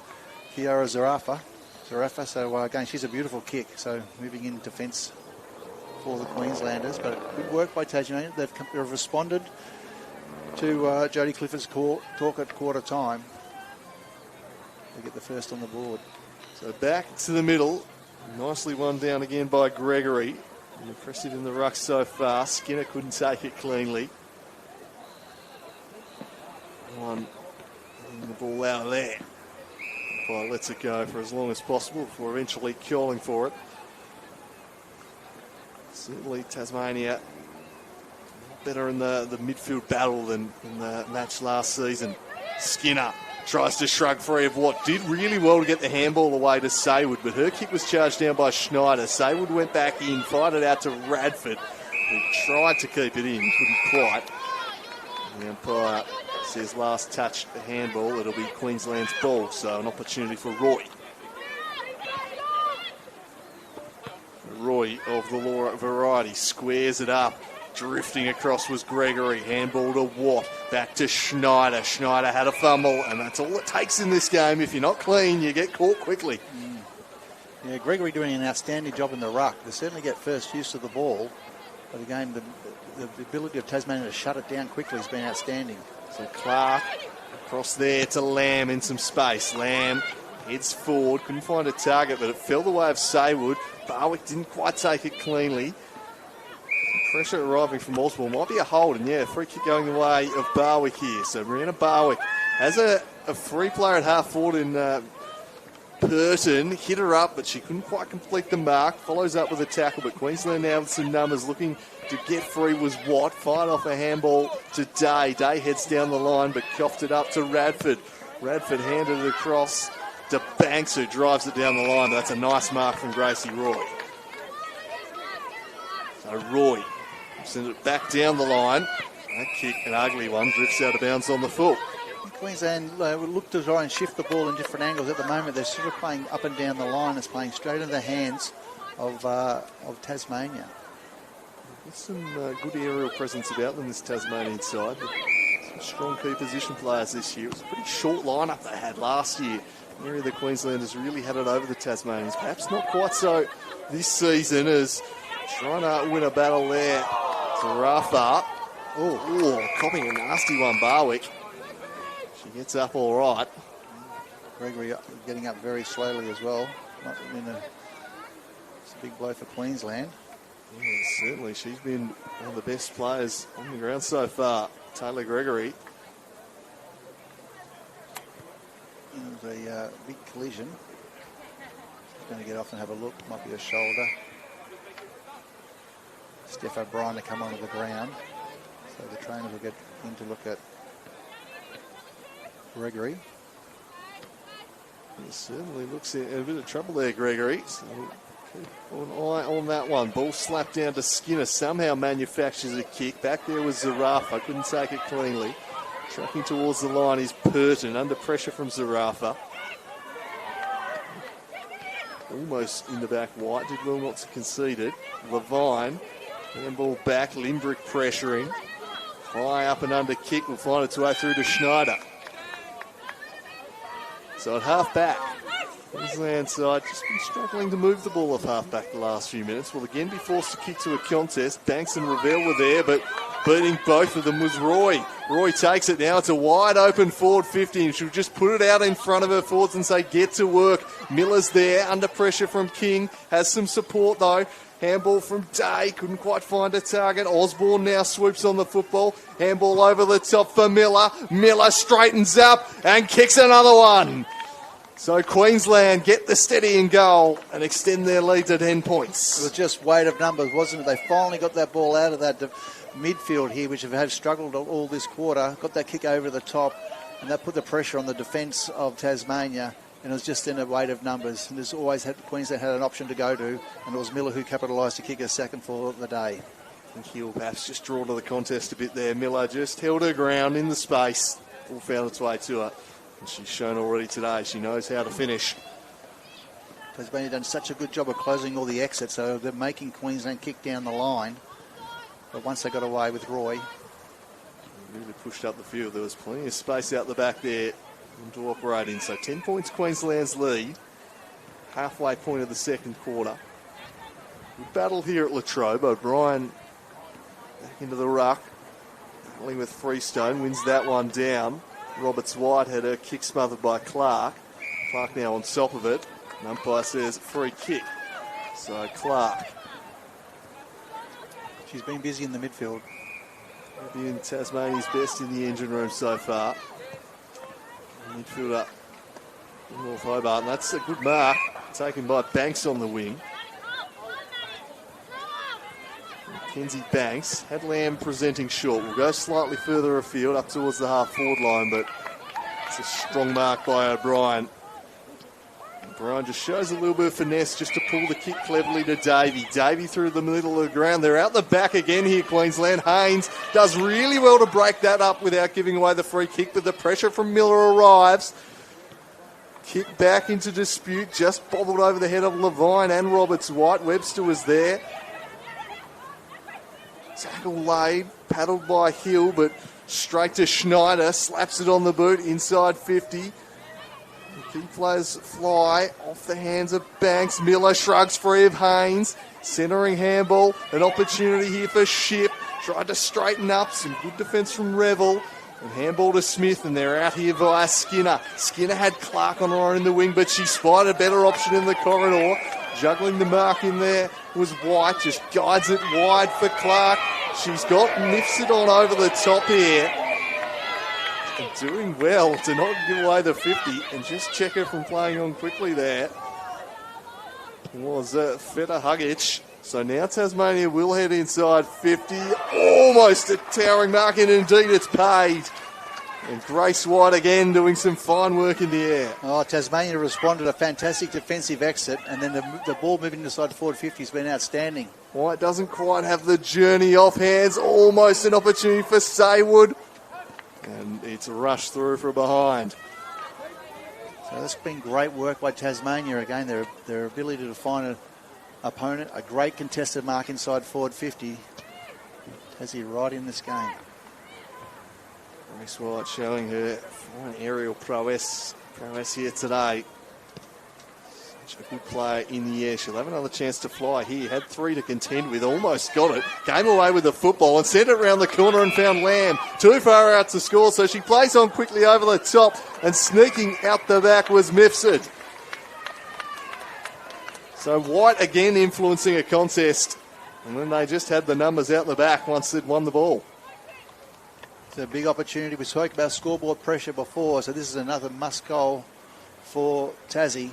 Kiara Zarafa. So, again, she's a beautiful kick. So, moving in defence for the Queenslanders. But good work by Tasmania. They've responded to Jodie Clifford's talk at quarter time. They get the first on the board. So, back to the middle. Nicely won down again by Gregory. Impressive in the ruck so far. Skinner couldn't take it cleanly. One the ball out of there. Umpire lets it go for as long as possible before eventually calling for it. Certainly Tasmania better in the midfield battle than in the match last season. Skinner tries to shrug free of what did really well to get the handball away to Saywood, but her kick was charged down by Schneider. Saywood went back in, fired it out to Radford, who tried to keep it in, couldn't quite. The umpire says last touch the handball, it'll be Queensland's ball, so an opportunity for Roy. Roy of the Laura variety squares it up. Drifting across was Gregory. Handball to Watt. Back to Schneider. Schneider had a fumble, and that's all it takes in this game. If you're not clean, you get caught quickly. Yeah, Gregory doing an outstanding job in the ruck. They certainly get first use of the ball, but again, the ability of Tasmania to shut it down quickly has been outstanding. So Clark across there to Lamb in some space. Lamb heads forward. Couldn't find a target, but it fell the way of Saywood. Barwick didn't quite take it cleanly. Pressure arriving from Osborne. Might be a hold, and yeah, free kick going the way of Barwick here. So Brianna Barwick has a free player at half forward in Purton. Hit her up, but she couldn't quite complete the mark. Follows up with a tackle, but Queensland now with some numbers. Looking to get free was Watt. Fired off a handball to Day. Day heads down the line, but coughed it up to Radford. Radford handed it across to Banks, who drives it down the line. But that's a nice mark from Gracie Roy. So Roy sends it back down the line. That kick, an ugly one, drifts out of bounds on the full. Queensland will look to try and shift the ball in different angles. At the moment, they're sort of playing up and down the line. It's playing straight into the hands of Tasmania. There's some good aerial presence about them, this Tasmanian side. Some strong key position players this year. It was a pretty short lineup they had last year. The area of the Queenslanders really had it over the Tasmanians. Perhaps not quite so this season, as trying to win a battle there. Zarafa. Oh, copying a nasty one, Barwick. She gets up all right. Gregory getting up very slowly as well. It's a big blow for Queensland. Yeah, certainly. She's been one of the best players on the ground so far. Taylor Gregory. It was a big collision. Going to get off and have a look. Might be a shoulder. Steph O'Brien to come onto the ground. So the trainers will get in to look at Gregory. It certainly looks in a bit of trouble there, Gregory. So An eye on that one. Ball slapped down to Skinner. Somehow manufactures a kick. Back there was Zarafa. Couldn't take it cleanly. Tracking towards the line is Purton. Under pressure from Zarafa. Almost in the back. White did well not to concede it. Levine. Handball back. Limbrick pressuring. High up and under kick. Will find its way through to Schneider. So at half back. Queensland side just been struggling to move the ball off half-back the last few minutes. Will again be forced to kick to a contest. Banks and Ravel were there, but beating both of them was Roy. Roy takes it now. It's a wide-open forward 50, and she'll just put it out in front of her forwards and say, get to work. Miller's there, under pressure from King. Has some support, though. Handball from Day. Couldn't quite find a target. Osborne now swoops on the football. Handball over the top for Miller. Miller straightens up and kicks another one. So Queensland get the steadying goal and extend their lead to 10 points. It was just weight of numbers, wasn't it? They finally got that ball out of that midfield here, which have struggled all this quarter. Got that kick over the top, and that put the pressure on the defence of Tasmania. And it was just in a weight of numbers. And there's always Queensland had an option to go to, and it was Miller who capitalised to kick a second for the day. I think he'll perhaps just draw to the contest a bit there. Miller just held her ground in the space. Ball found its way to her. And she's shown already today she knows how to finish. Tasmania done such a good job of closing all the exits, so they're making Queensland kick down the line. But once they got away with Roy, really pushed up the field. There was plenty of space out the back there to operate in. So 10 points Queensland's lead. Halfway point of the second quarter. Good battle here at Latrobe. O'Brien back into the ruck. Battling with Freestone. Wins that one down. Roberts-White had her kick smothered by Clark. Clark now on top of it. And umpire says free kick. So Clark. She's been busy in the midfield. Maybe in Tasmania's best in the engine room so far. Midfielder in North Hobart. And that's a good mark. Taken by Banks on the wing. Mackenzie Banks had Lamb presenting short. Will go slightly further afield up towards the half-forward line, but it's a strong mark by O'Brien. O'Brien just shows a little bit of finesse just to pull the kick cleverly to Davey. Davey through the middle of the ground. They're out the back again here, Queensland. Haynes does really well to break that up without giving away the free kick, but the pressure from Miller arrives. Kick back into dispute, just bobbled over the head of Levine and Roberts-White. Webster was there. Tackle laid, paddled by Hill, but straight to Schneider. Slaps it on the boot, inside 50. The key players fly off the hands of Banks. Miller shrugs free of Haynes. Centering handball, an opportunity here for Ship. Tried to straighten up, some good defence from Revel. And handball to Smith, and they're out here via Skinner. Skinner had Clark on her in the wing, but she spied a better option in the corridor. Juggling the mark in there was White, just guides it wide for Clark. She's lifts it on over the top here. And doing well to not give away the 50 and just check her from playing on quickly there. It was Feta Hugic. So now Tasmania will head inside 50. Almost a towering mark, and indeed it's paid. And Grace White again doing some fine work in the air. Oh, Tasmania responded, a fantastic defensive exit, and then the ball moving inside forward 50 has been outstanding. White doesn't quite have the journey off hands. Almost an opportunity for Saywood. And it's a rush through from behind. So that's been great work by Tasmania again. Their ability to find an opponent, a great contested mark inside forward 50. Tassie right in this game. Grace White showing her fine aerial prowess here today. Such a good player in the air. She'll have another chance to fly here. Had 3 to contend with, almost got it. Came away with the football and sent it around the corner and found Lamb. Too far out to score, so she plays on quickly over the top, and sneaking out the back was Mifsud. So White again influencing a contest, and then they just had the numbers out the back once they'd won the ball. It's a big opportunity. We spoke about scoreboard pressure before, so this is another must goal for Tassie.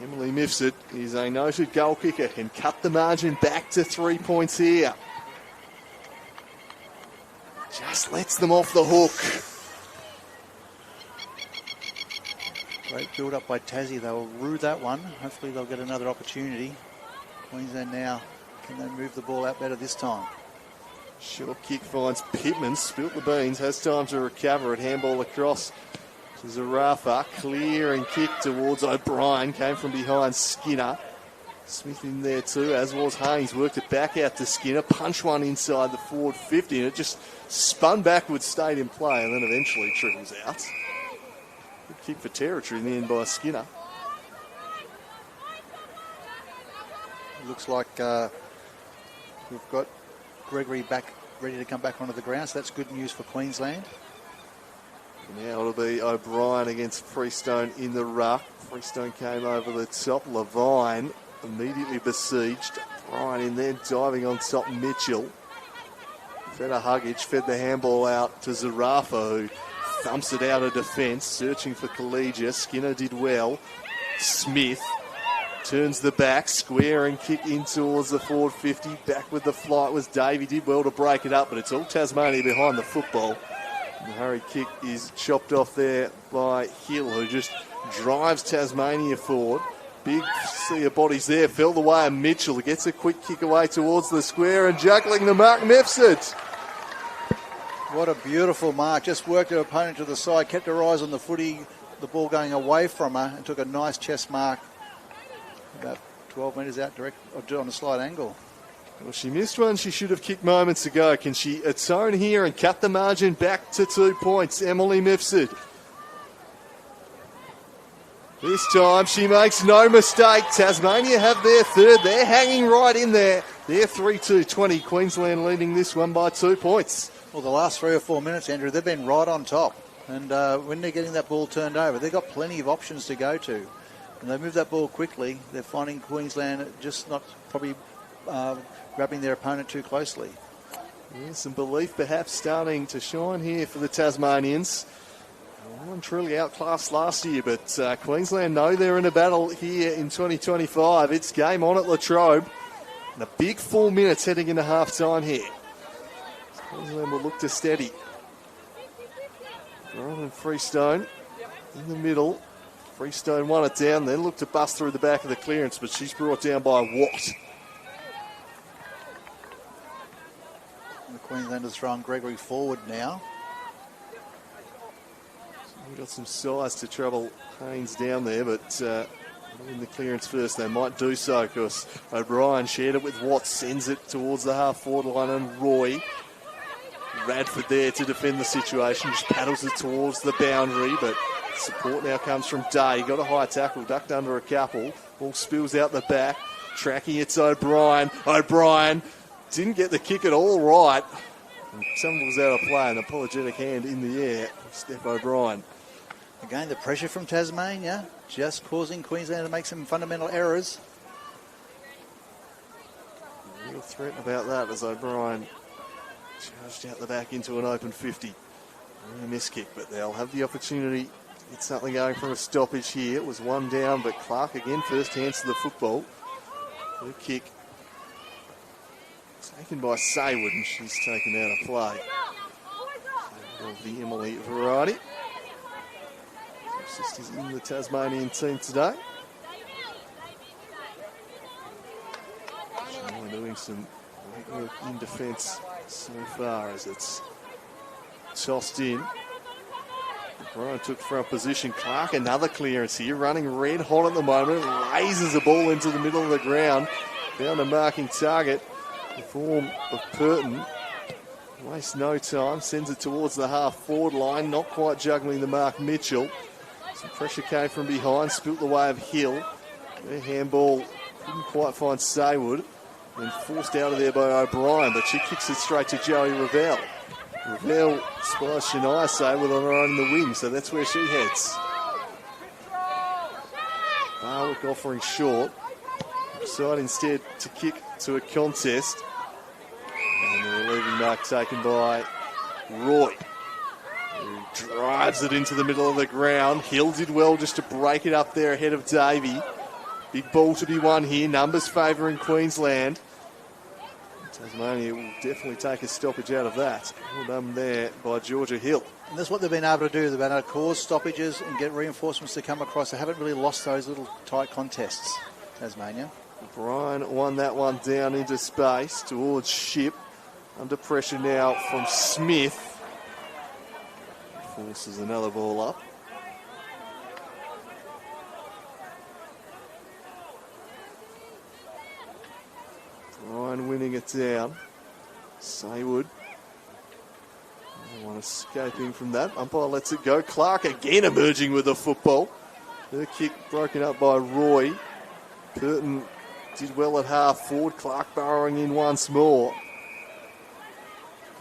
Emily Mifsud is a noted goal kicker, can cut the margin back to 3 points here. Just lets them off the hook. Great build up by Tassie. They'll rue that one. Hopefully they'll get another opportunity. Queensland now, can they move the ball out better this time? Short kick finds Pittman, spilt the beans, has time to recover it. Handball across to Zarafa. Clearing kick towards O'Brien, came from behind Skinner. Smith in there too, as was Haynes. Worked it back out to Skinner. Punch one inside the forward 50, and it just spun backwards, stayed in play, and then eventually trickles out. Good kick for territory in the end by Skinner. Looks like we've got Gregory back, ready to come back onto the ground, so that's good news for Queensland. Now it'll be O'Brien against Freestone in the ruck. Freestone came over the top. Levine immediately besieged. O'Brien in there, diving on top Mitchell. Feta Huggage fed the handball out to Zarafa, who thumps it out of defence, searching for Collegia. Skinner did well. Smith turns the back, square and kick in towards the forward 50. Back with the flight was Dave. He did well to break it up, but it's all Tasmania behind the football. The hurry kick is chopped off there by Hill, who just drives Tasmania forward. Big sea of bodies there. Fell the way of Mitchell. Gets a quick kick away towards the square and juggling the mark, Mifsud. What a beautiful mark. Just worked her opponent to the side, kept her eyes on the footy, the ball going away from her, and took a nice chest mark about 12 metres out direct on a slight angle. Well, she missed one she should have kicked moments ago. Can she atone here and cut the margin back to 2 points? Emily Mifsud. This time she makes no mistake. Tasmania have their third. They're hanging right in there. They're 3-2-20. Queensland leading this one by 2 points. Well, the last 3 or 4 minutes, Andrew, they've been right on top. And when they're getting that ball turned over, they've got plenty of options to go to. And they move that ball quickly. They're finding Queensland just not probably grabbing their opponent too closely. Yeah, some belief perhaps starting to shine here for the Tasmanians. They weren't truly outclassed last year, but Queensland know they're in a battle here in 2025. It's game on at Latrobe. And a big 4 minutes heading into half-time here. Queensland will look to steady. Brown and Freestone in the middle. Freestone won it down, then looked to bust through the back of the clearance, but she's brought down by Watt. The Queenslanders throwing Gregory forward now. So we've got some size to trouble Haynes down there, but in the clearance first, they might do so because O'Brien shared it with Watt, sends it towards the half-forward line, and Roy. Radford there to defend the situation, just paddles it towards the boundary, but support now comes from Day. Got a high tackle, ducked under a couple. Ball spills out the back. Tracking it's O'Brien. O'Brien didn't get the kick at all right. And tumbles out of play. An apologetic hand in the air. Steph O'Brien. Again, the pressure from Tasmania just causing Queensland to make some fundamental errors. Real threat about that as O'Brien charged out the back into an open 50. A miss kick, but they'll have the opportunity. It's something going from a stoppage here. It was one down, but Clark again first hands to the football. Her kick taken by Saywood, and she's taken out of play. Of the Emily variety. Sisters in the Tasmanian team today. She's doing some great work in defence so far as it's tossed in. Brian took front position. Clark, another clearance here, running red hot at the moment. Lasers the ball into the middle of the ground. Down to marking target. The form of Purton. Wastes no time. Sends it towards the half-forward line. Not quite juggling the mark, Mitchell. Some pressure came from behind. Spilt the way of Hill. Their handball couldn't quite find Saywood. Then forced out of there by O'Brien, but she kicks it straight to Joey Ravel. Ravel spies Shania Saywood on her own in the wing, so that's where she heads. Barwick offering short. Decide instead to kick to a contest. And the relieving mark taken by Roy, who drives it into the middle of the ground. Hill did well just to break it up there ahead of Davey. Big ball to be won here. Numbers favouring Queensland. Tasmania will definitely take a stoppage out of that. Well done there by Georgia Hill. And that's what they've been able to do. They've been able to cause stoppages and get reinforcements to come across. They haven't really lost those little tight contests, Tasmania. Bryan won that one down into space towards Ship. Under pressure now from Smith. Forces another ball up. Bryan winning it down. Saywood. One escaping from that. Umpire lets it go. Clark again emerging with the football. Her kick broken up by Roy. Curtin did well at half forward. Clark burrowing in once more.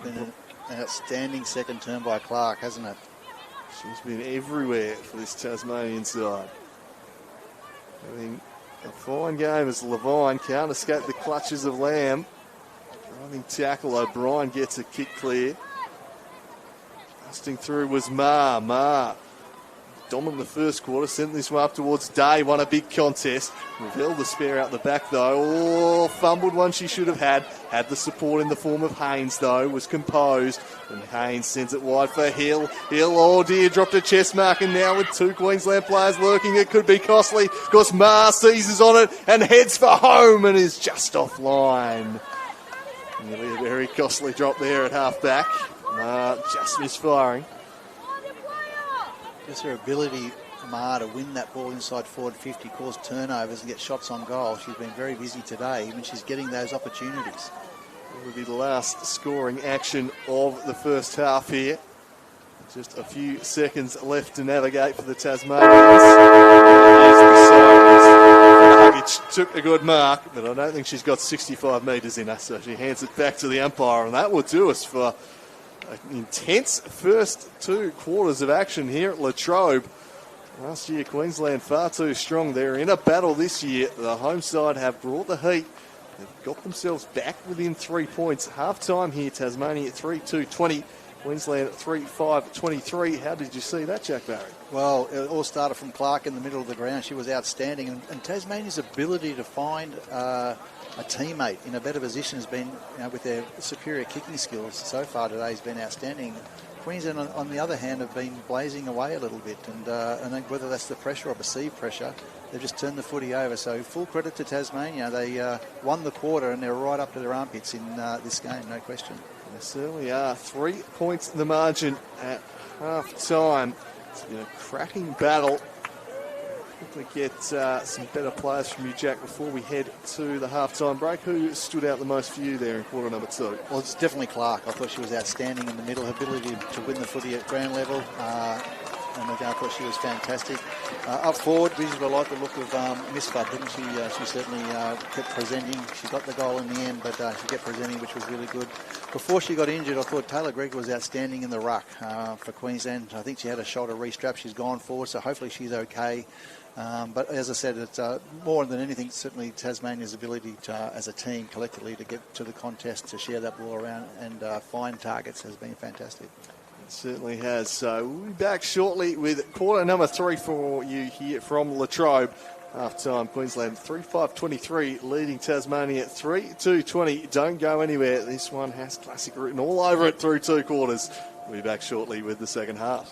Been an outstanding second term by Clark, hasn't it? She's been everywhere for this Tasmanian side. Having a fine game as Levine can't escape the clutches of Lamb. Driving tackle, O'Brien gets a kick clear. Busting through was Ma. Dominant the first quarter, sent this one up towards Day, won a big contest. Revell the spare out the back though. Oh, fumbled one she should have had. Had the support in the form of Haynes though, was composed. And Haynes sends it wide for Hill. Hill, oh dear, dropped a chest mark, and now with two Queensland players lurking, it could be costly. Of course, Ma seizes on it and heads for home and is just offline. Nearly a very costly drop there at half back. Ma just misfiring. Just her ability, Ma, to win that ball inside forward 50, cause turnovers and get shots on goal. She's been very busy today, even she's getting those opportunities. It will be the last scoring action of the first half here. Just a few seconds left to navigate for the Tasmanians. Here's the side. Took a good mark, but I don't think she's got 65 metres in her, so she hands it back to the umpire, and that will do us for an intense first two quarters of action here at Latrobe. Last year, Queensland far too strong. They're in a battle this year. The home side have brought the heat. They've got themselves back within 3 points. Half time here, Tasmania 3-2-20. Queensland 3-5-23. How did you see that, Jack Barry? Well, it all started from Clark in the middle of the ground. She was outstanding. And Tasmania's ability to find a teammate in a better position has been, with their superior kicking skills so far today, has been outstanding. Queensland, on the other hand, have been blazing away a little bit, and whether that's the pressure or perceived pressure, they've just turned the footy over. So full credit to Tasmania. They won the quarter, and they're right up to their armpits in this game, no question. They certainly are. 3 points the margin at half time. It's been a cracking battle. Quickly get some better players from you, Jack, before we head to the half-time break. Who stood out the most for you there in quarter number 2? Well, it's definitely Clark. I thought she was outstanding in the middle. Her ability to win the footy at ground level. And I thought she was fantastic. Up forward, Brisbane liked the look of Miss Fudd, didn't she? She certainly kept presenting. She got the goal in the end, but she kept presenting, which was really good. Before she got injured, I thought Taylor Gregor was outstanding in the ruck for Queensland. I think she had a shoulder re-strap. She's gone forward, so hopefully she's okay. But as I said, it's more than anything, certainly Tasmania's ability to, as a team, collectively, to get to the contest, to share that ball around and find targets has been fantastic. It certainly has. So we'll be back shortly with quarter number 3 for you here from Latrobe. Half-time, Queensland 3-5-23, leading Tasmania 3-2-20. Don't go anywhere. This one has classic written all over it through 2 quarters. We'll be back shortly with the second half.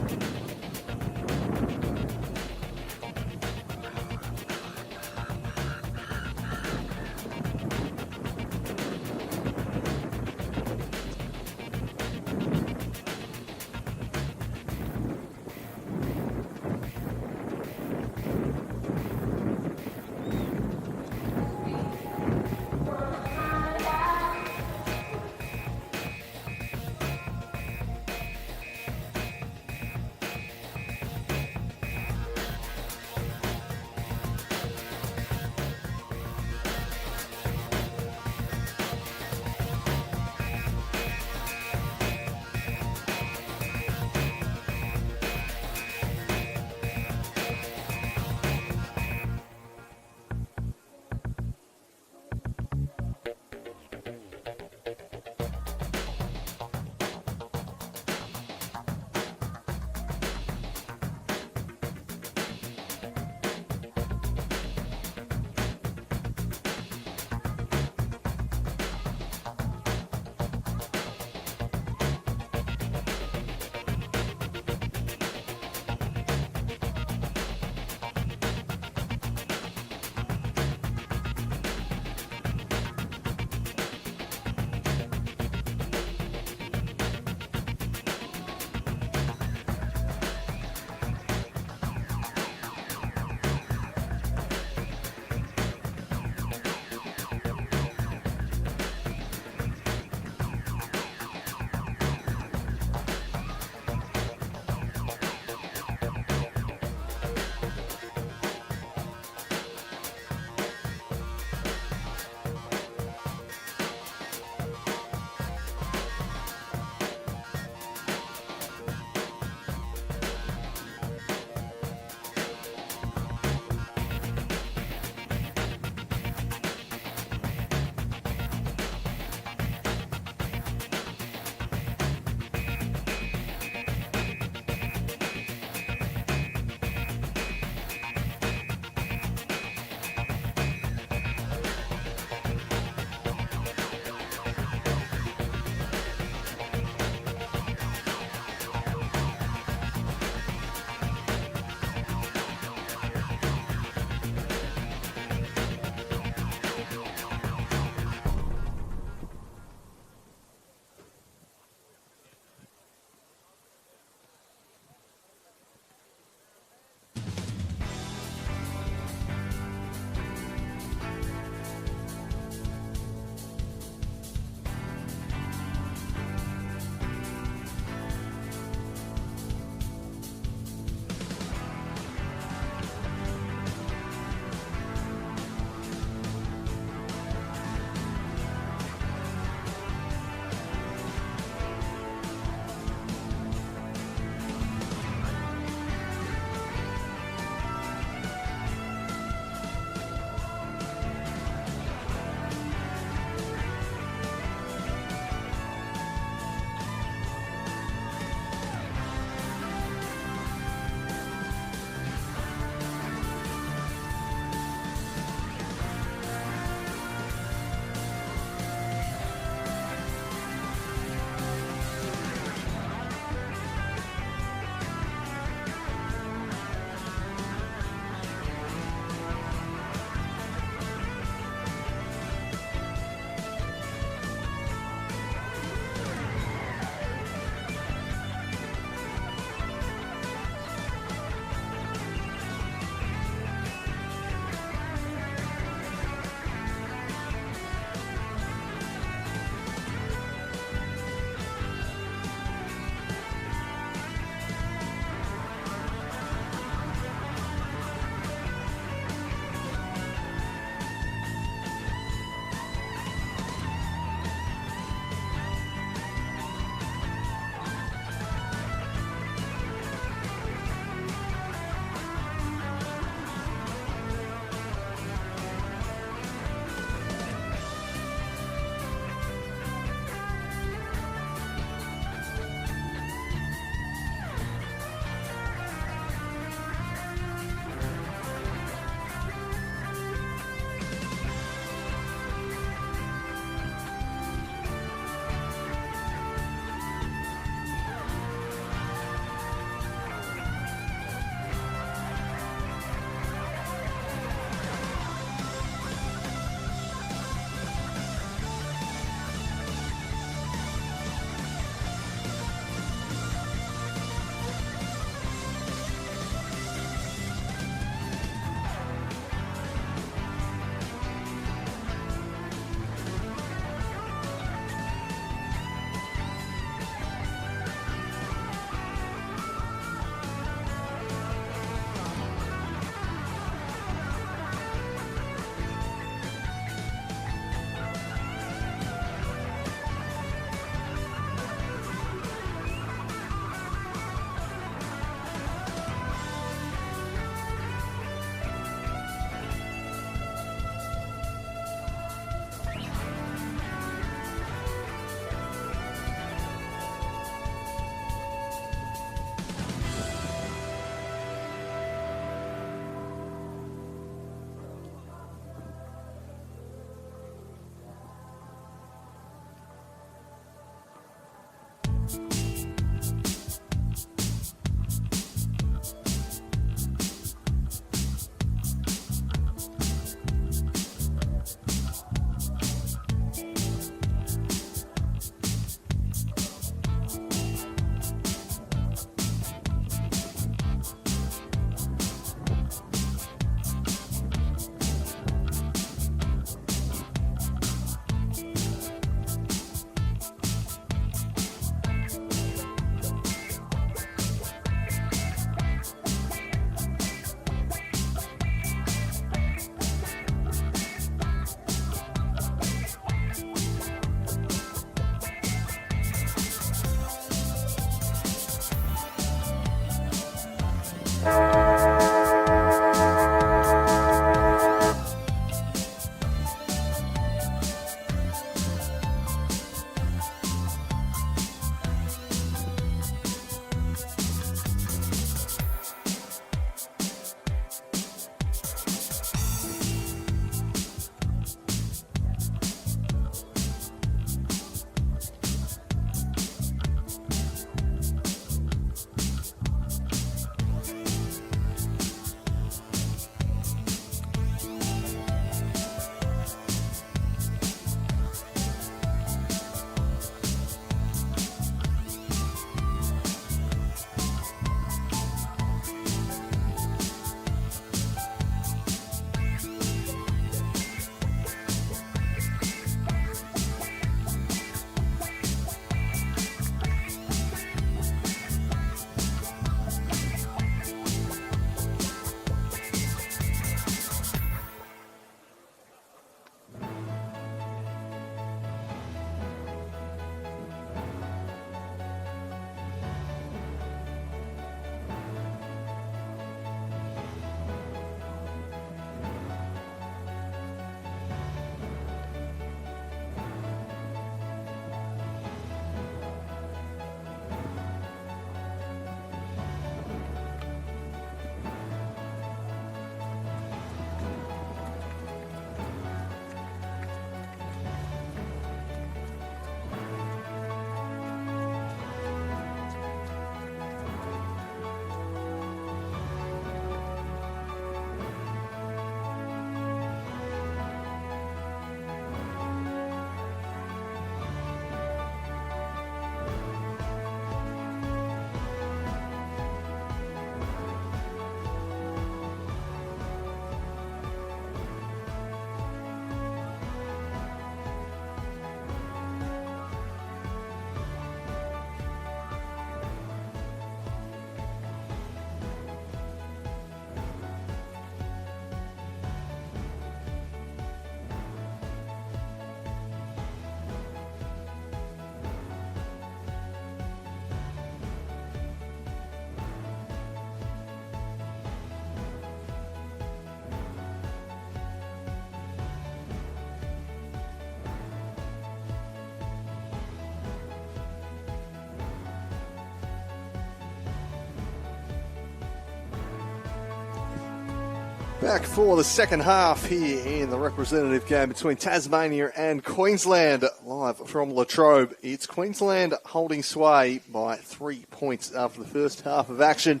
Back for the second half here in the representative game between Tasmania and Queensland. Live from Latrobe, it's Queensland holding sway by 3 points after the first half of action.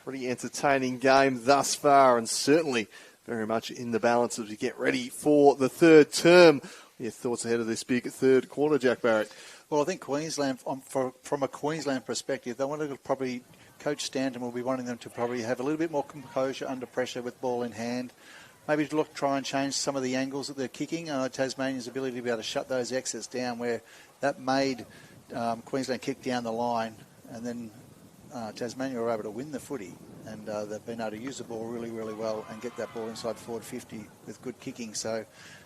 Pretty entertaining game thus far, and certainly very much in the balance as we get ready for the third term. Your thoughts ahead of this big third quarter, Jack Barrett? Well, I think Queensland, from a Queensland perspective, they want to probably... Coach Stanton will be wanting them to probably have a little bit more composure under pressure with ball in hand. Maybe to try and change some of the angles that they're kicking. Tasmania's ability to be able to shut those exits down, where that made Queensland kick down the line, and then Tasmania were able to win the footy, and they've been able to use the ball really, really well and get that ball inside forward 50 with good kicking. So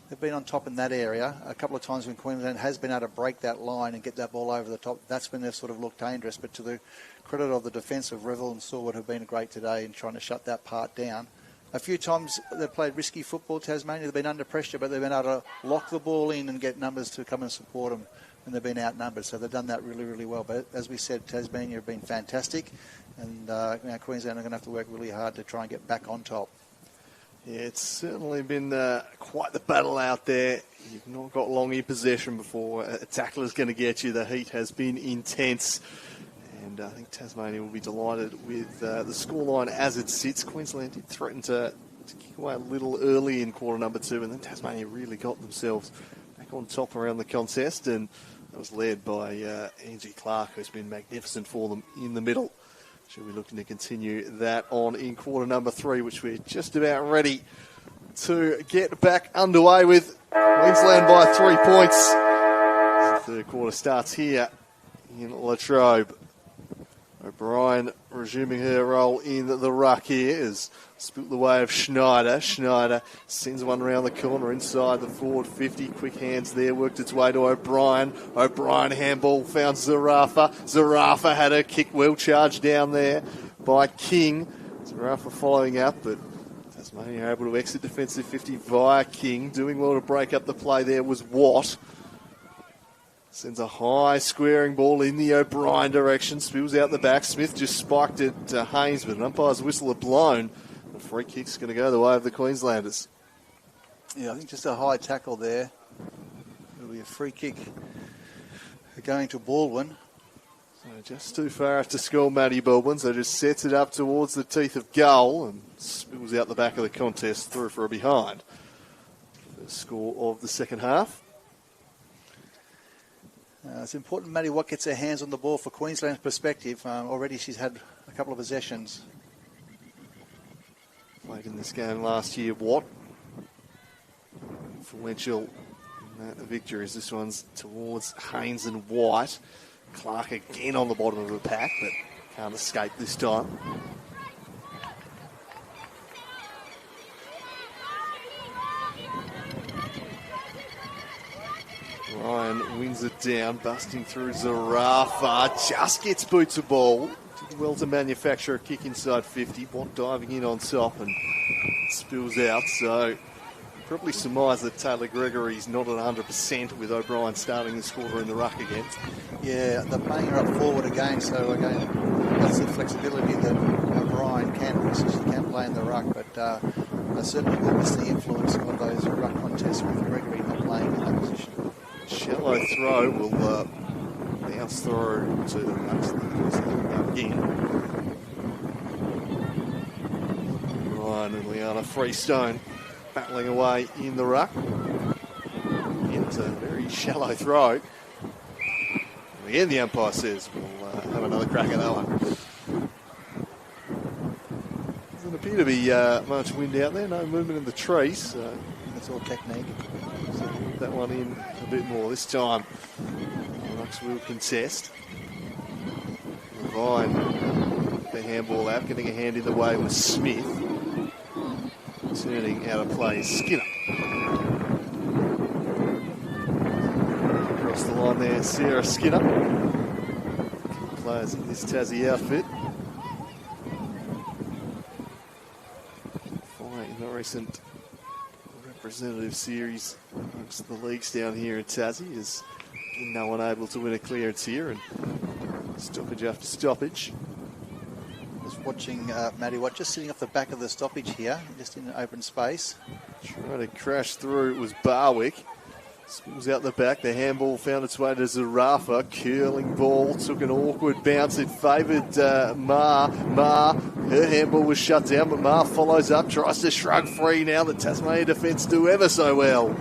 they've been on top in that area. A couple of times when Queensland has been able to break that line and get that ball over the top, that's when they've sort of looked dangerous. But to the credit of the defence of Revel and Seward have been great today in trying to shut that part down. A few times they've played risky football, Tasmania. They've been under pressure, but they've been able to lock the ball in and get numbers to come and support them when they've been outnumbered. So they've done that really, really well. But as we said, Tasmania have been fantastic, and Queensland are going to have to work really hard to try and get back on top. Yeah, it's certainly been quite the battle out there. You've not got long in possession before a tackler's going to get you. The heat has been intense. And I think Tasmania will be delighted with the scoreline as it sits. Queensland did threaten to kick away a little early in quarter number 2, and then Tasmania really got themselves back on top around the contest, and that was led by Angie Clark, who's been magnificent for them in the middle. She'll be looking to continue that on in quarter number 3, which we're just about ready to get back underway with. Queensland by 3 points. The third quarter starts here in Latrobe. O'Brien resuming her role in the ruck here is spilt the way of Schneider. Schneider sends one around the corner inside the forward 50. Quick hands there, worked its way to O'Brien. O'Brien handball found Zarafa. Zarafa had her kick well charged down there by King. Zarafa following up, but Tasmania able to exit defensive 50 via King. Doing well to break up the play there was Watt. Sends a high squaring ball in the O'Brien direction. Spills out the back. Smith just spiked it to Haynes, but an umpire's whistle had blown. The free kick's going to go the way of the Queenslanders. Yeah, I think just a high tackle there. It'll be a free kick going to Baldwin. So just too far to score Matty Baldwin, so just sets it up towards the teeth of goal and spills out the back of the contest through for a behind. First score of the second half. It's important, Matty, what gets her hands on the ball for Queensland's perspective. Already she's had a couple of possessions. Played in this game last year, Watt. Influential in that victory as this one's towards Haynes and White. Clark again on the bottom of the pack, but can't escape this time. Ryan wins it down, busting through Zarafa. Just gets boots a ball. Did well to manufacture a kick inside 50. Watt diving in on top and spills out. So probably surmise that Taylor Gregory's not at 100% with O'Brien starting this quarter in the ruck again. Yeah, they're playing her up forward again. So again, that's the flexibility that O'Brien can. So she can play in the ruck, but I certainly will miss the influence of those ruck contests with Gregory not playing in that position. Shallow throw will bounce through to the rucks again. Ryan and Liana Freestone battling away in the ruck. It's a very shallow throw. And again, the umpire says we'll have another crack at that one. Doesn't appear to be much wind out there, no movement in the trees. So that's all technique. So that one in a bit more this time. The Rucks will contest. Levine, the handball out, getting a hand in the way with Smith. Turning out of play, Skinner. Across the line there, Sarah Skinner. Players in this Tassie outfit. In the recent representative series amongst the leagues down here in Tassie is no one able to win a clearance here, and stoppage after stoppage. Just watching Matty Watt just sitting off the back of the stoppage here, just in an open space. Trying to crash through, it was Barwick. Spills out the back, the handball found its way to Zarafa. Curling ball, took an awkward bounce. It favoured Ma. Her handball was shut down, but Ma follows up, tries to shrug free now. The Tasmania defence do ever so well.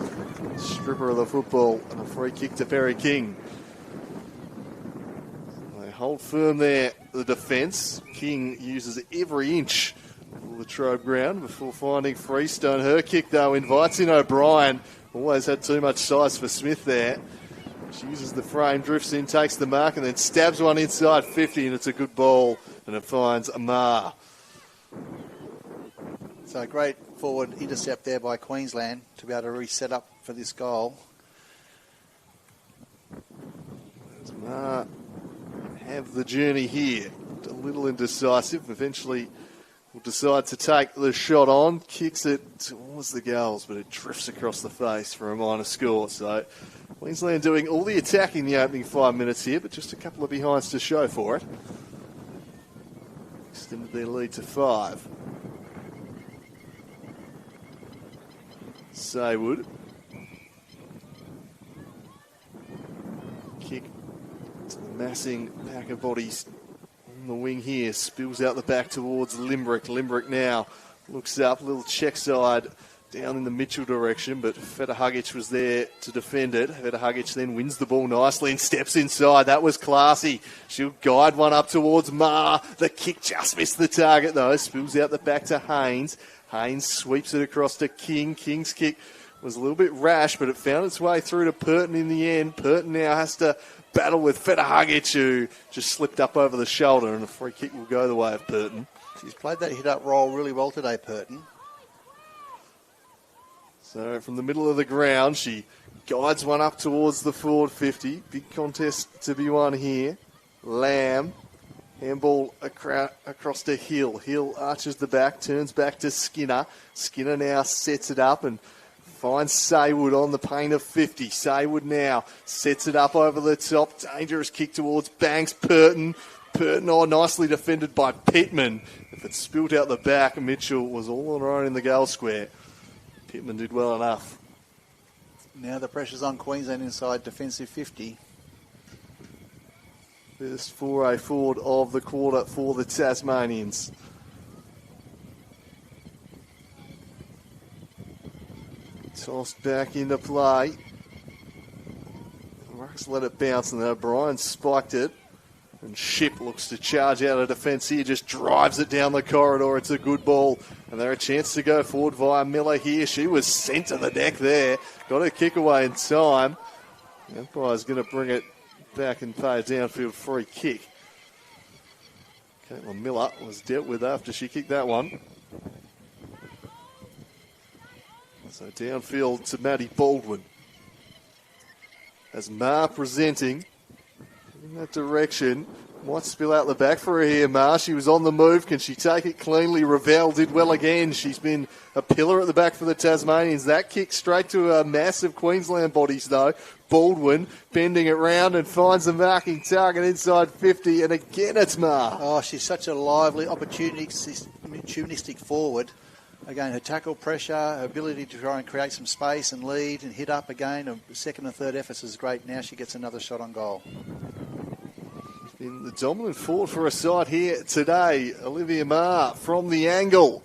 Stripper of the football and a free kick to Perry King. They hold firm there, the defence. King uses every inch of the Latrobe ground before finding Freestone. Her kick, though, invites in O'Brien. Always had too much size for Smith there. She uses the frame, drifts in, takes the mark, and then stabs one inside 50, and it's a good ball, and it finds Amar. So a great forward intercept there by Queensland to be able to reset up for this goal. Amar have the journey here. A little indecisive. Eventually will decide to take the shot on, kicks it towards the goals, but it drifts across the face for a minor score. So Queensland doing all the attacking the opening 5 minutes here, but just a couple of behinds to show for it. Extended their lead to 5. Saywood. Kick to the massing pack of bodies on the wing here. Spills out the back towards Limbrick. Limbrick now looks up, little check side down in the Mitchell direction, but Fetahugic was there to defend it. Fetahugic then wins the ball nicely and steps inside. That was classy. She'll guide one up towards Ma. The kick just missed the target though. Spills out the back to Haynes. Haynes sweeps it across to King. King's kick was a little bit rash, but it found its way through to Purton in the end. Purton now has to battle with Fetahugic, who just slipped up over the shoulder, and a free kick will go the way of Purton. She's played that hit-up role really well today, Purton. So from the middle of the ground, she guides one up towards the forward 50. Big contest to be won here. Lamb, handball across to Hill. Hill arches the back, turns back to Skinner. Skinner now sets it up and finds Saywood on the paint of 50. Saywood now sets it up over the top. Dangerous kick towards Banks. Purton, nicely defended by Pittman. If it spilt out the back, Mitchell was all on her own in the goal square. Pittman did well enough. Now the pressure's on Queensland inside defensive 50. First foray forward of the quarter for the Tasmanians. Tossed back into play. Rucks let it bounce, and then O'Brien spiked it. And Ship looks to charge out of defence here, just drives it down the corridor. It's a good ball. And they're a chance to go forward via Miller here. She was sent to the deck there. Got her kick away in time. The umpire's going to bring it back and pay a downfield free kick. Caitlin Miller was dealt with after she kicked that one. So downfield to Maddie Baldwin. As Ma presenting in that direction. Might spill out the back for her here, Ma. She was on the move. Can she take it cleanly? Ravel did well again. She's been a pillar at the back for the Tasmanians. That kick straight to a massive Queensland bodies, though. Baldwin bending it round and finds a marking target inside 50. And again, it's Ma. Oh, she's such a lively, opportunistic forward. Again, her tackle pressure, her ability to try and create some space and lead and hit up again. Her second and third efforts is great. Now she gets another shot on goal. In the dominant forward for a side here today, Olivia Marr from the angle.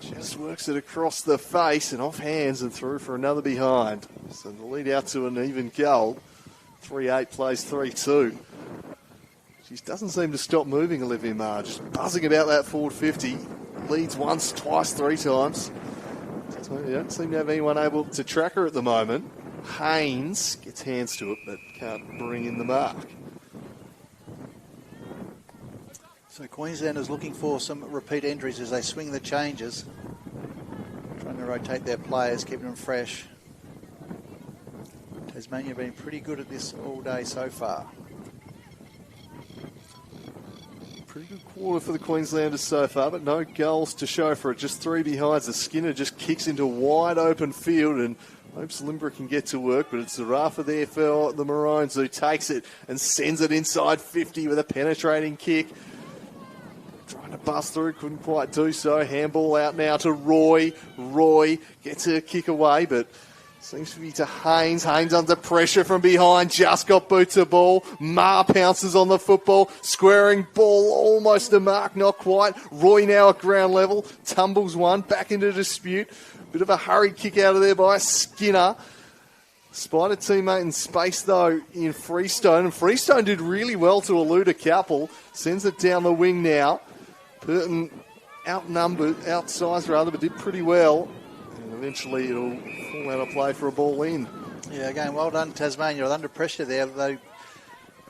Just works it across the face and off hands and through for another behind. So the lead out to an even goal. 3-8 plays 3-2. She doesn't seem to stop moving, Olivia Marr. Just buzzing about that forward 50. Leads once, twice, 3 times. So you don't seem to have anyone able to track her at the moment. Haynes gets hands to it but can't bring in the mark. So Queensland is looking for some repeat entries as they swing the changes. Trying to rotate their players, keeping them fresh. Tasmania have been pretty good at this all day so far. Pretty good quarter for the Queenslanders so far, but no goals to show for it. Just 3 behinds. The Skinner just kicks into a wide open field and hopes Limbrick can get to work, but it's Zarafa there for the Maroons who takes it and sends it inside 50 with a penetrating kick. buzz through, couldn't quite do so. Handball out now to Roy. Roy gets a kick away, but seems to be to Haynes. Haynes under pressure from behind, just got boot to ball. Ma pounces on the football, squaring ball almost to mark, not quite. Roy now at ground level, tumbles one, back into dispute. Bit of a hurried kick out of there by Skinner. Spied a teammate in space though in Freestone, and Freestone did really well to elude a couple. Sends it down the wing now. Burton outsized rather, but did pretty well. And eventually it'll fall out of play for a ball in. Yeah, again, well done Tasmania. Under pressure there, they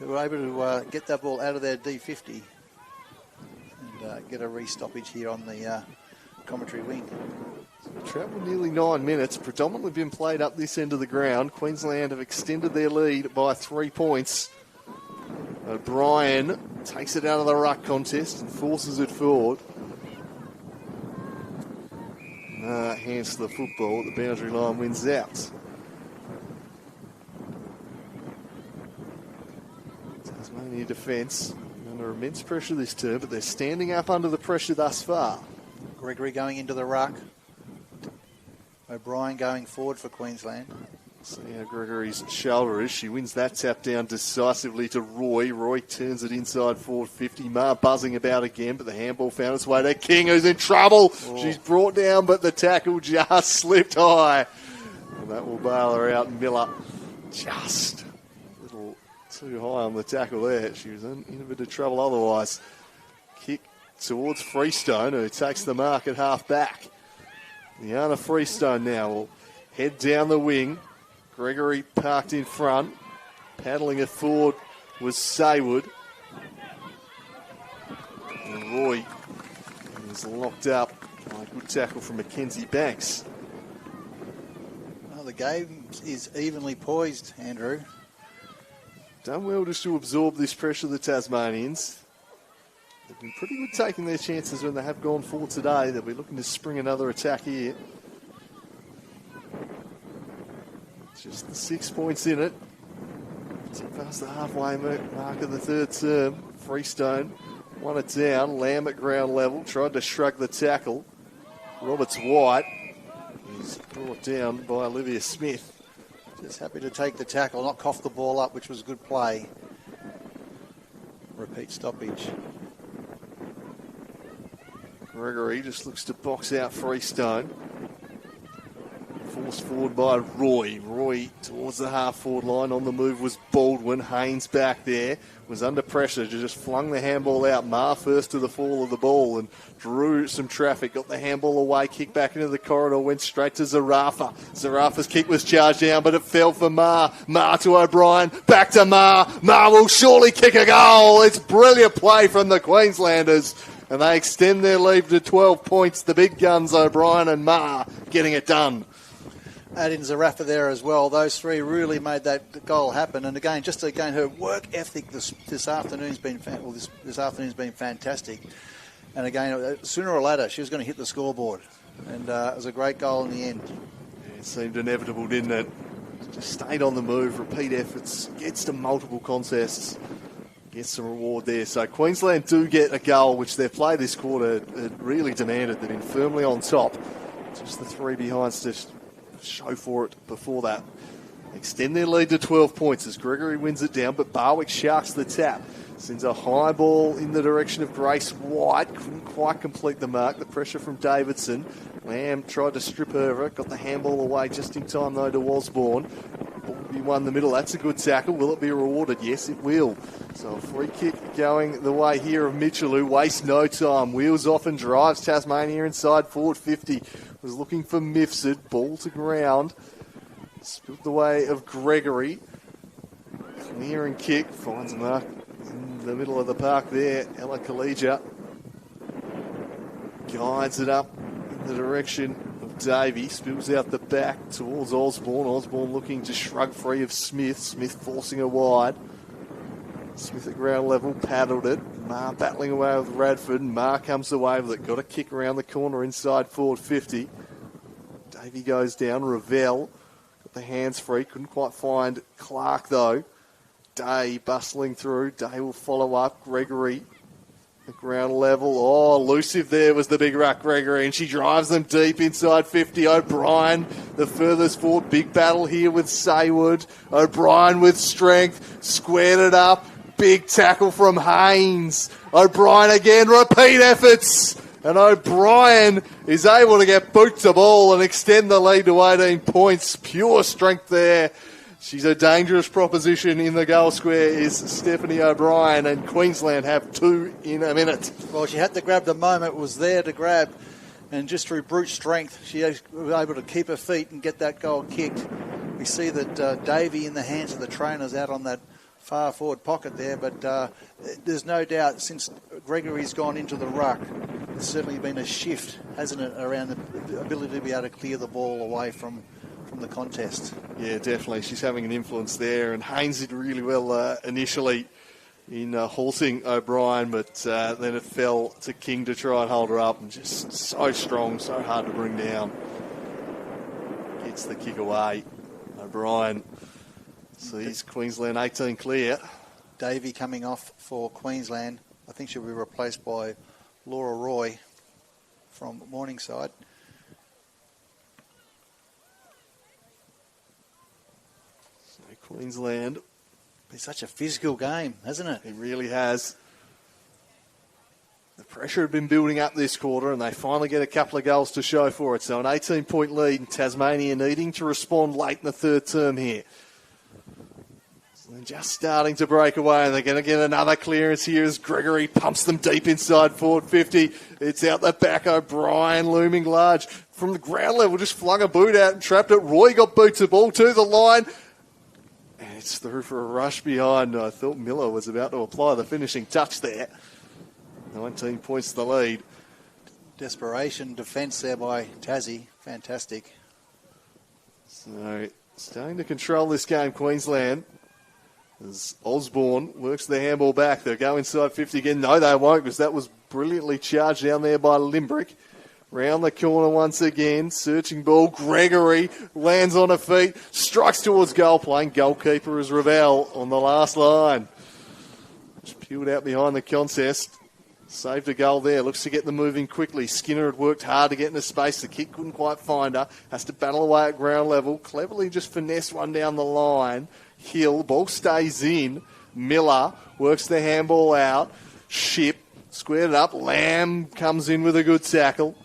were able to get that ball out of their D50 and get a re-stoppage here on the commentary wing. Travel nearly 9 minutes, predominantly been played up this end of the ground. Queensland have extended their lead by 3 points. O'Brien takes it out of the ruck contest and forces it forward. Hands to the football at the boundary line, wins out. Tasmania defence under immense pressure this term, but they're standing up under the pressure thus far. Gregory going into the ruck. O'Brien going forward for Queensland. See how Gregory's shoulder is. She wins that tap down decisively to Roy. Roy turns it inside forward 50. Ma buzzing about again, but the handball found its way to King, who's in trouble. Oh. She's brought down, but the tackle just slipped high. And that will bail her out. Miller just a little too high on the tackle there. She was in a bit of trouble otherwise. Kick towards Freestone, who takes the mark at half back. Liana Freestone now will head down the wing. Gregory parked in front. Paddling it forward was Saywood. And Roy is locked up by a good tackle from Mackenzie Banks. Well, the game is evenly poised, Andrew. Done well just to absorb this pressure, the Tasmanians. They've been pretty good taking their chances when they have gone forward today. They'll be looking to spring another attack here. Just the 6 points in it. Past the halfway mark of the third term. Freestone won it down. Lamb at ground level. Tried to shrug the tackle. Roberts White is brought down by Olivia Smith. Just happy to take the tackle, not cough the ball up, which was a good play. Repeat stoppage. Gregory just looks to box out Freestone. Forced forward by Roy. Roy towards the half-forward line. On the move was Baldwin. Haynes back there. Was under pressure. Just flung the handball out. Ma first to the fall of the ball and drew some traffic. Got the handball away. Kicked back into the corridor. Went straight to Zarafa. Zarafa's kick was charged down, but it fell for Ma. Ma to O'Brien. Back to Ma. Ma will surely kick a goal. It's brilliant play from the Queenslanders. And they extend their lead to 12 points. The big guns, O'Brien and Ma, getting it done. Add in Zarafa there as well. Those three really made that goal happen. And again, her work ethic this afternoon's been this afternoon's been fantastic. And again, sooner or later, she was going to hit the scoreboard. And it was a great goal in the end. Yeah, it seemed inevitable, didn't it? Just stayed on the move, repeat efforts, gets to multiple contests. Gets some reward there. So Queensland do get a goal, which they've played this quarter really demanded. They've been firmly on top. Just the three behinds to show for it before that. Extend their lead to 12 points as Gregory wins it down, but Barwick sharks the tap. Sends a high ball in the direction of Grace White. Couldn't quite complete the mark. The pressure from Davidson. Lamb tried to strip over it. Got the handball away just in time, though, to Osborne. Ball will be won the middle. That's a good tackle. Will it be rewarded? Yes, it will. So a free kick going the way here of Mitchell, who wastes no time. Wheels off and drives Tasmania inside forward 50. Was looking for Mifsud. Ball to ground. Spilled the way of Gregory. Clear and kick. Finds a mark in the middle of the park there. Ella Collegia guides it up in the direction of Davey. Spills out the back towards Osborne. Osborne looking to shrug free of Smith. Smith forcing her wide. Smith at ground level, paddled it. Ma battling away with Radford. Ma comes away with it. Got a kick around the corner inside forward 50. Davey goes down. Ravel got the hands free. Couldn't quite find Clark though. Day bustling through. Day will follow up. Gregory The ground level. Oh, elusive there was the big ruck, Gregory, and she drives them deep inside 50. O'Brien, the furthest forward. Big battle here with Saywood. O'Brien with strength. Squared it up. Big tackle from Haynes. O'Brien again. Repeat efforts. And O'Brien is able to get boot to ball and extend the lead to 18 points. Pure strength there. She's a dangerous proposition in the goal square is Stephanie O'Brien, and Queensland have 2 in a minute. Well, she had to grab the moment, was there to grab, and just through brute strength, she was able to keep her feet and get that goal kicked. We see that Davey in the hands of the trainers out on that far forward pocket there, but there's no doubt since Gregory's gone into the ruck, there's certainly been a shift, hasn't it, around the ability to be able to clear the ball away from the contest. Yeah, definitely. She's having an influence there, and Haynes did really well initially in halting O'Brien, but then it fell to King to try and hold her up, and just so strong, so hard to bring down. Gets the kick away. O'Brien sees Queensland 18 clear. Davey coming off for Queensland. I think she'll be replaced by Laura Roy from Morningside. Queensland. It's such a physical game, hasn't it? It really has. The pressure had been building up this quarter, and they finally get a couple of goals to show for it. So an 18-point lead, and Tasmania needing to respond late in the third term here. So they're just starting to break away, and they're going to get another clearance here as Gregory pumps them deep inside forward 50. It's out the back. O'Brien looming large. From the ground level, just flung a boot out and trapped it. Roy got boot to ball to the line. It's through for a rush behind. I thought Miller was about to apply the finishing touch there. 19 points to the lead. Desperation defence there by Tassie. Fantastic. So, starting to control this game, Queensland. As Osborne works the handball back. They'll go inside 50 again. No, they won't, because that was brilliantly charged down there by Limbrick. Round the corner once again, searching ball. Gregory lands on her feet, strikes towards goal, playing goalkeeper as Ravel on the last line. Just peeled out behind the contest. Saved a goal there, looks to get them moving quickly. Skinner had worked hard to get into space. The kick couldn't quite find her. Has to battle away at ground level. Cleverly just finesse one down the line. Hill, ball stays in. Miller works the handball out. Ship, squared it up. Lamb comes in with a good tackle.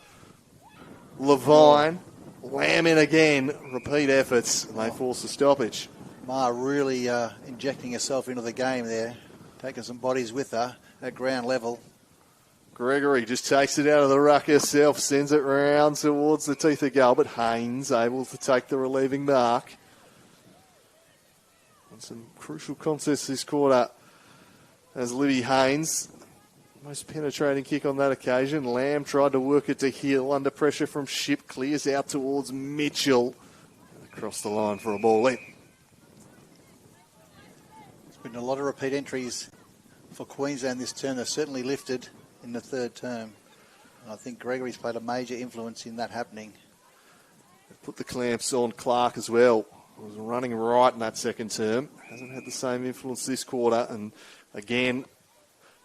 Levine, Lamb in again, repeat efforts, and they force a stoppage. Ma really injecting herself into the game there, taking some bodies with her at ground level. Gregory just takes it out of the ruck herself, sends it round towards the teeth of goal, but Haynes able to take the relieving mark. And some crucial contests this quarter as Libby Haynes. Most penetrating kick on that occasion. Lamb tried to work it to Hill under pressure from Ship. Clears out towards Mitchell. Across the line for a ball in. There's been a lot of repeat entries for Queensland this term. They've certainly lifted in the third term. And I think Gregory's played a major influence in that happening. They've put the clamps on Clark as well. Was running right in that second term. Hasn't had the same influence this quarter. And again,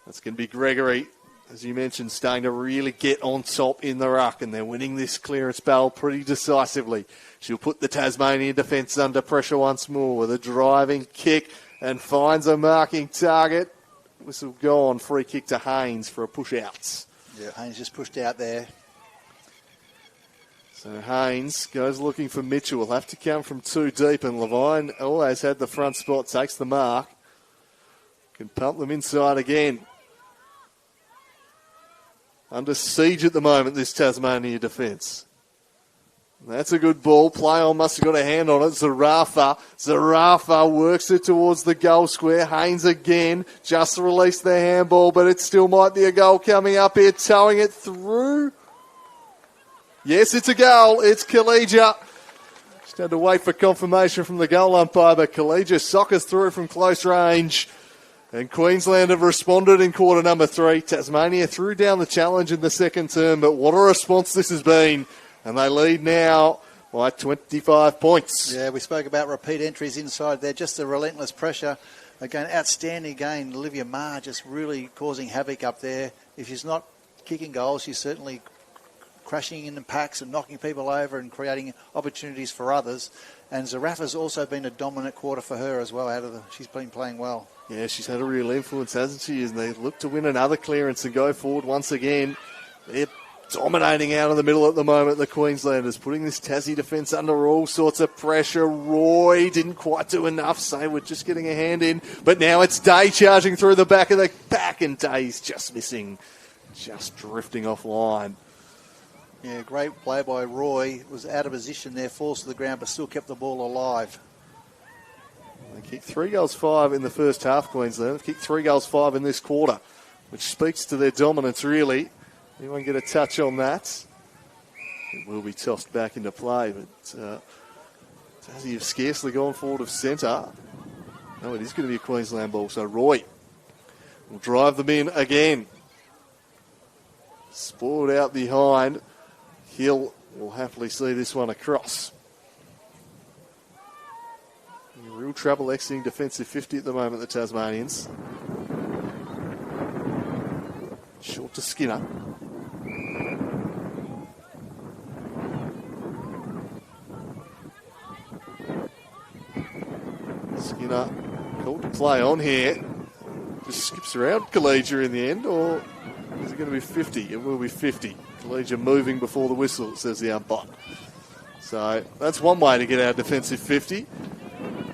that's going to be Gregory, as you mentioned, starting to really get on top in the ruck, and they're winning this clearance battle pretty decisively. She'll put the Tasmanian defence under pressure once more with a driving kick and finds a marking target. Whistle gone, free kick to Haynes for a push-out. Yeah, Haynes just pushed out there. So Haynes goes looking for Mitchell. Will have to come from 2 deep, and Levine always had the front spot, takes the mark. Can pump them inside again. Under siege at the moment, this Tasmania defence. That's a good ball. Play on must have got a hand on it. Zarafa works it towards the goal square. Haynes again. Just released the handball, but it still might be a goal coming up here. Towing it through. Yes, it's a goal. It's Collegia. Just had to wait for confirmation from the goal umpire, but Collegia soccers through from close range. And Queensland have responded in quarter number 3. Tasmania threw down the challenge in the second term, but what a response this has been. And they lead now by 25 points. Yeah, we spoke about repeat entries inside there. Just the relentless pressure. Again, outstanding again. Olivia Marr just really causing havoc up there. if she's not kicking goals, she's certainly crashing in the packs and knocking people over and creating opportunities for others. And Zarafa's also been a dominant quarter for her as well. She's been playing well. Yeah, she's had a real influence, hasn't she? And they look to win another clearance and go forward once again. They're dominating out in the middle at the moment, the Queenslanders, putting this Tassie defence under all sorts of pressure. Roy didn't quite do enough, so we're just getting a hand in. But now it's Day charging through the back of the pack, and Day's just missing, just drifting offline. Yeah, great play by Roy. Was out of position there, falls to the ground, but still kept the ball alive. They kicked 3 goals 5 in the first half, Queensland. They've kicked 3 goals 5 in this quarter, which speaks to their dominance, really. Anyone get a touch on that? It will be tossed back into play, but Tassie have scarcely gone forward of centre. No, it is going to be a Queensland ball, so Roy will drive them in again. Spoiled out behind. Hill will happily see this one across. In real trouble exiting defensive 50 at the moment, the Tasmanians. Short to Skinner. Skinner called to play on here. Just skips around Collegia in the end, or is it going to be 50? It will be 50. Collegia moving before the whistle, says the umpire. So that's one way to get our defensive 50.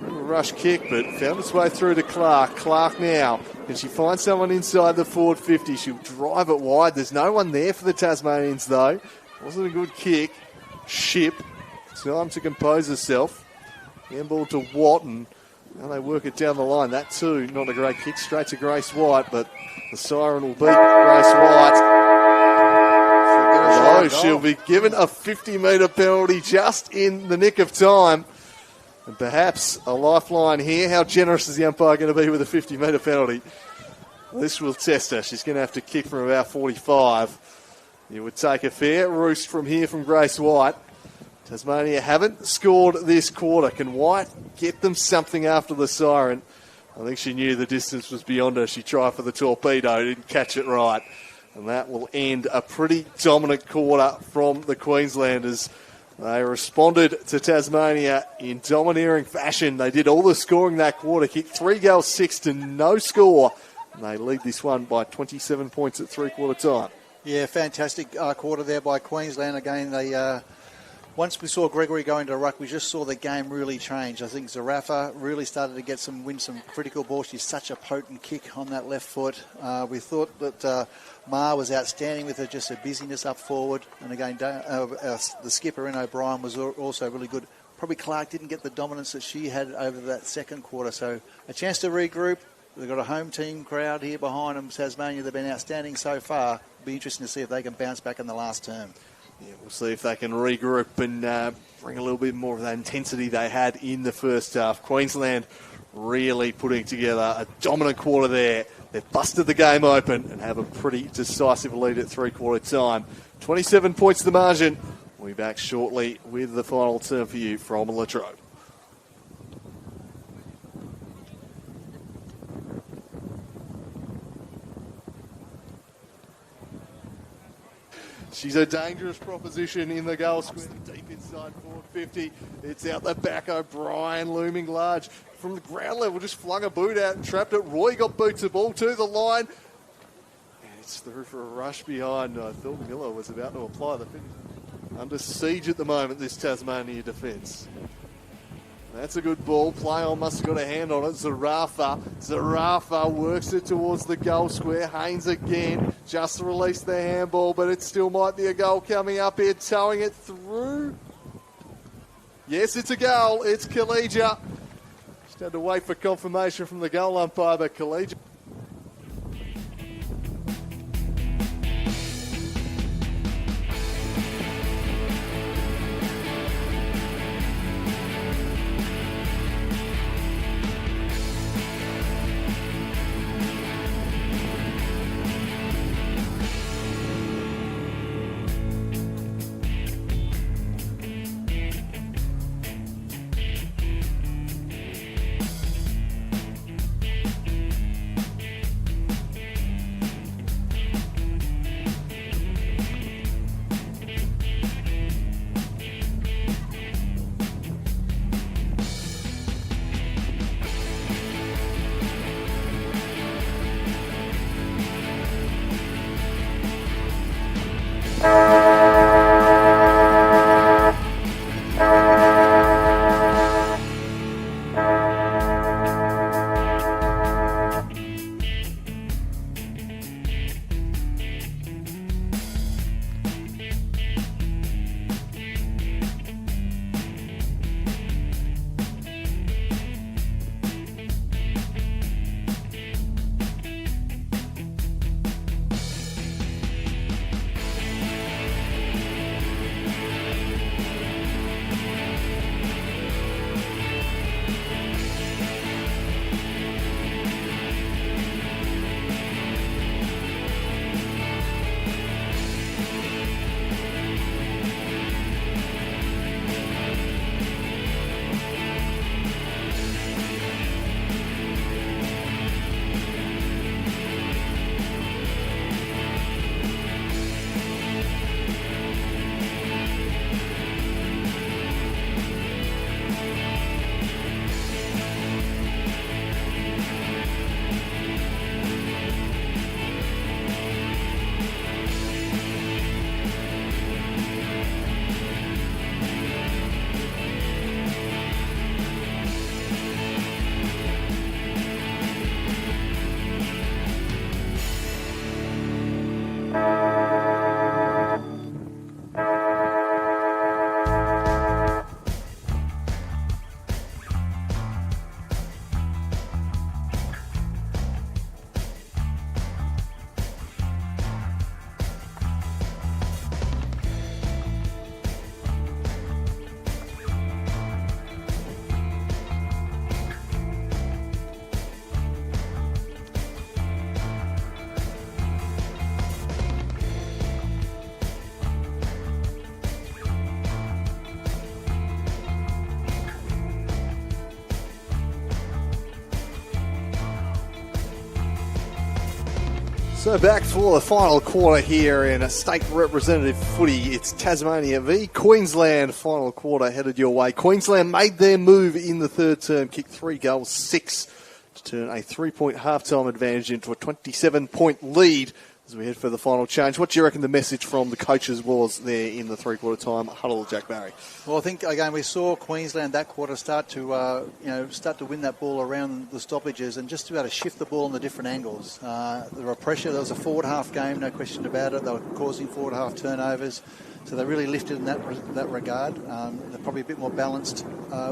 Rush kick, but found its way through to Clark. Clark now, can she find someone inside the forward 50? She'll drive it wide. There's no one there for the Tasmanians, though. Wasn't a good kick. Ship. Time to compose herself. Handball to Watton. Now they work it down the line. That too, not a great kick. Straight to Grace White, but the siren will beat Grace White. No, she'll be given a 50-metre penalty just in the nick of time. And perhaps a lifeline here. How generous is the umpire going to be with a 50-metre penalty? This will test her. She's going to have to kick from about 45. You would take a fair roost from here from Grace White. Tasmania haven't scored this quarter. Can White get them something after the siren? I think she knew the distance was beyond her. She tried for the torpedo, didn't catch it right. And that will end a pretty dominant quarter from the Queenslanders. They responded to Tasmania in domineering fashion. They did all the scoring that quarter, kicked 3 goals 6 to no score. And they lead this one by 27 points at three-quarter time. Yeah, fantastic quarter there by Queensland. Again, they once we saw Gregory go into ruck, we just saw the game really change. I think Zarafa really started to win some critical balls. She's such a potent kick on that left foot. We thought that Ma was outstanding with her, just her busyness up forward. And again, the skipper in O'Brien was also really good. Probably Clark didn't get the dominance that she had over that second quarter. So a chance to regroup. They've got a home team crowd here behind them. Tasmania, they've been outstanding so far. It'll be interesting to see if they can bounce back in the last term. Yeah, we'll see if they can regroup and bring a little bit more of that intensity they had in the first half. Queensland really putting together a dominant quarter there. They've busted the game open and have a pretty decisive lead at three-quarter time. 27 points the margin. We'll be back shortly with the final term for you from Latrobe. She's a dangerous proposition in the goal square, deep inside forward 50. It's out the back. O'Brien looming large. From the ground level, just flung a boot out and trapped it. Roy got boots the ball to the line. And it's through for a rush behind. I thought Miller was about to apply the finish. Under siege at the moment, this Tasmania defence. That's a good ball. Play on must have got a hand on it. Zarafa works it towards the goal square. Haynes again. Just released the handball, but it still might be a goal coming up here. Towing it through. Yes, it's a goal. It's Collegia. Just had to wait for confirmation from the goal umpire, but Collegia. So back for the final quarter here in a state representative footy. It's Tasmania v Queensland. Final quarter headed your way. Queensland made their move in the third term, kicked 3 goals, 6 to turn a 3-point halftime advantage into a 27-point lead as we head for the final change. What do you reckon the message from the coaches was there in the three-quarter time huddle, Jack Barry? Well, I think again we saw Queensland that quarter start to win that ball around the stoppages and just to be able to shift the ball in the different angles. There were pressure. There was a forward half game, no question about it. They were causing forward half turnovers, so they really lifted in that regard. They're probably a bit more balanced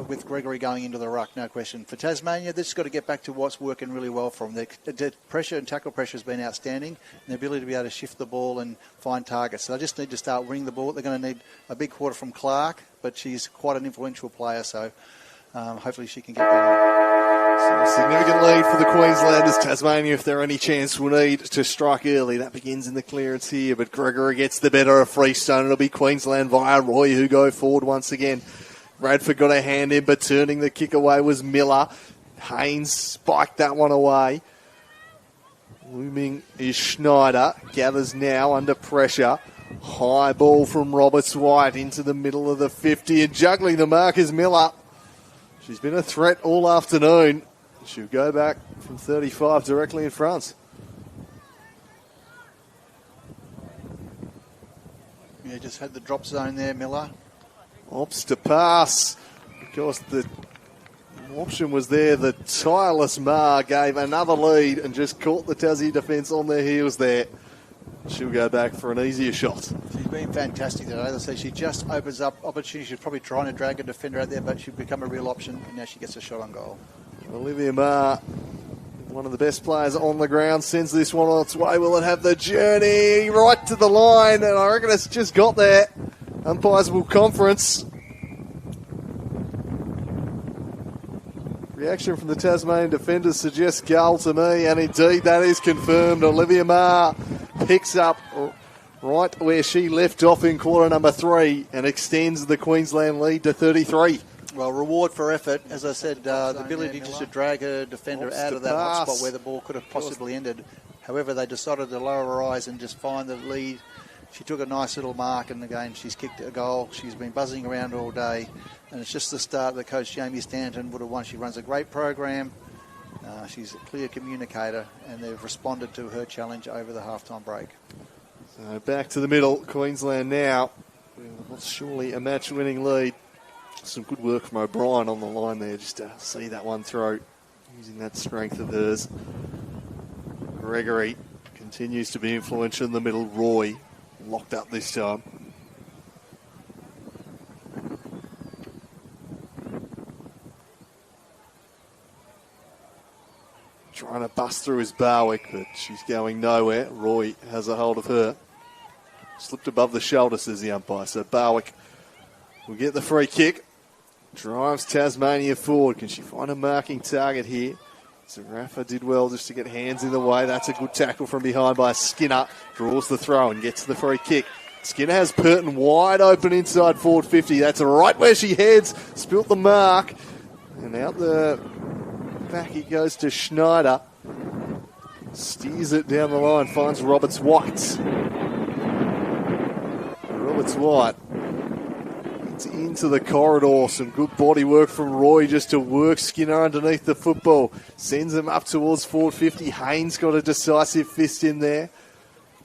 with Gregory going into the ruck, no question. For Tasmania, they've just got to get back to what's working really well for them. Their pressure and tackle pressure has been outstanding, and the ability to be able to shift the ball and find targets. So they just need to start winning the ball. They're going to need a big quarter from Clark, but she's quite an influential player, so hopefully she can get going. So a significant lead for the Queenslanders. Tasmania, if there are any chance, will need to strike early. That begins in the clearance here, but Gregory gets the better of Freestone. It'll be Queensland via Roy who go forward once again. Radford got a hand in, but turning the kick away was Miller. Haynes spiked that one away. Looming is Schneider. Gathers now under pressure. High ball from Roberts White into the middle of the 50 and juggling the mark is Miller. She's been a threat all afternoon. She'll go back from 35 directly in front. Yeah, just had the drop zone there, Miller. Opts to pass. Of course, the option was there. The tireless Mar gave another lead and just caught the Tassie defence on their heels there. She'll go back for an easier shot. She's been fantastic today. As I say, she just opens up opportunity. She's probably trying to drag a defender out there, but she'll become a real option, and now she gets a shot on goal. Olivia Marr, one of the best players on the ground, sends this one on its way. Will it have the journey right to the line? And I reckon it's just got there. Umpires will conference. Reaction from the Tasmanian defenders suggests goal to me, and indeed that is confirmed. Olivia Marr picks up right where she left off in quarter number 3 and extends the Queensland lead to 33. Well, reward for effort. As I said, the ability just to drag a defender out of that hot spot where the ball could have possibly ended. However, they decided to lower her eyes and just find the lead. She took a nice little mark in the game. She's kicked a goal. She's been buzzing around all day. And it's just the start that Coach Jamie Stanton would have won. She runs a great program. She's a clear communicator, and they've responded to her challenge over the halftime break. So back to the middle. Queensland now. What's surely a match-winning lead. Some good work from O'Brien on the line there just to see that one through, using that strength of hers. Gregory continues to be influential in the middle. Roy locked up this time. Trying to bust through his Barwick, but she's going nowhere. Roy has a hold of her. Slipped above the shoulder, says the umpire. So Barwick will get the free kick. Drives Tasmania forward. Can she find a marking target here? So Rafa did well just to get hands in the way. That's a good tackle from behind by Skinner. Draws the throw and gets the free kick. Skinner has Purton wide open inside forward 50. That's right where she heads. Spilt the mark. And out the back it goes to Schneider. Steers it down the line. Finds Roberts White. Roberts White. It's into the corridor. Some good body work from Roy just to work Skinner underneath the football. Sends him up towards forward 50. Haynes got a decisive fist in there.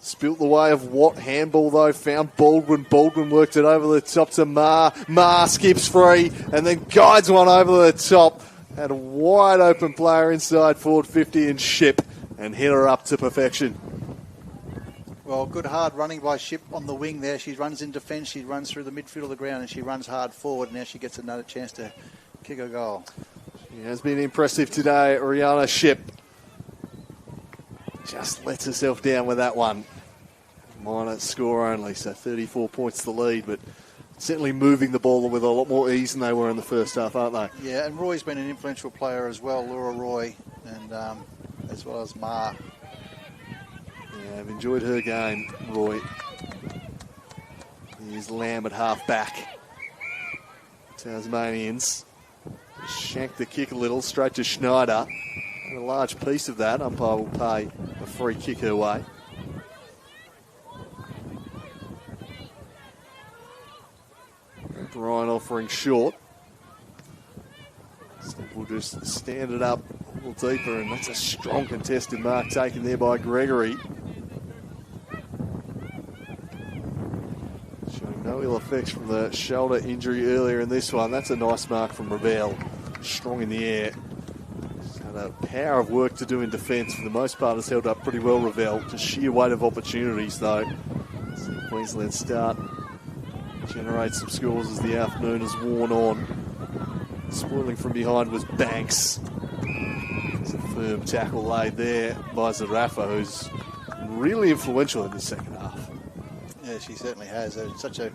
Spilt the way of Watt. Handball, though, found Baldwin. Baldwin worked it over the top to Marr. Marr skips free and then guides one over the top. Had a wide open player inside forward 50 and Ship and hit her up to perfection. Well, good hard running by Ship on the wing there. She runs in defence. She runs through the midfield of the ground and she runs hard forward. Now she gets another chance to kick a goal. She has been impressive today, Rihanna Ship. Just lets herself down with that one. Minor score only, so 34 points the lead, but certainly moving the ball with a lot more ease than they were in the first half, aren't they? Yeah, and Roy's been an influential player as well, Laura Roy, and as well as Marr. Yeah, I've enjoyed her game, Roy. Here's Lamb at half back. Tasmanians shank the kick a little, straight to Schneider. And a large piece of that, umpire will pay a free kick her way. Brian offering short. So we'll just stand it up a little deeper, and that's a strong contested mark taken there by Gregory. Showing no ill effects from the shoulder injury earlier in this one. That's a nice mark from Ravel. Strong in the air. He's had a power of work to do in defence. For the most part, has held up pretty well, Ravel. Just sheer weight of opportunities, though. See Queensland start. Generate some scores as the afternoon has worn on. Spoiling from behind was Banks. It's a firm tackle laid there by Zarafa, who's really influential in the second half. Yeah, she certainly has. Such a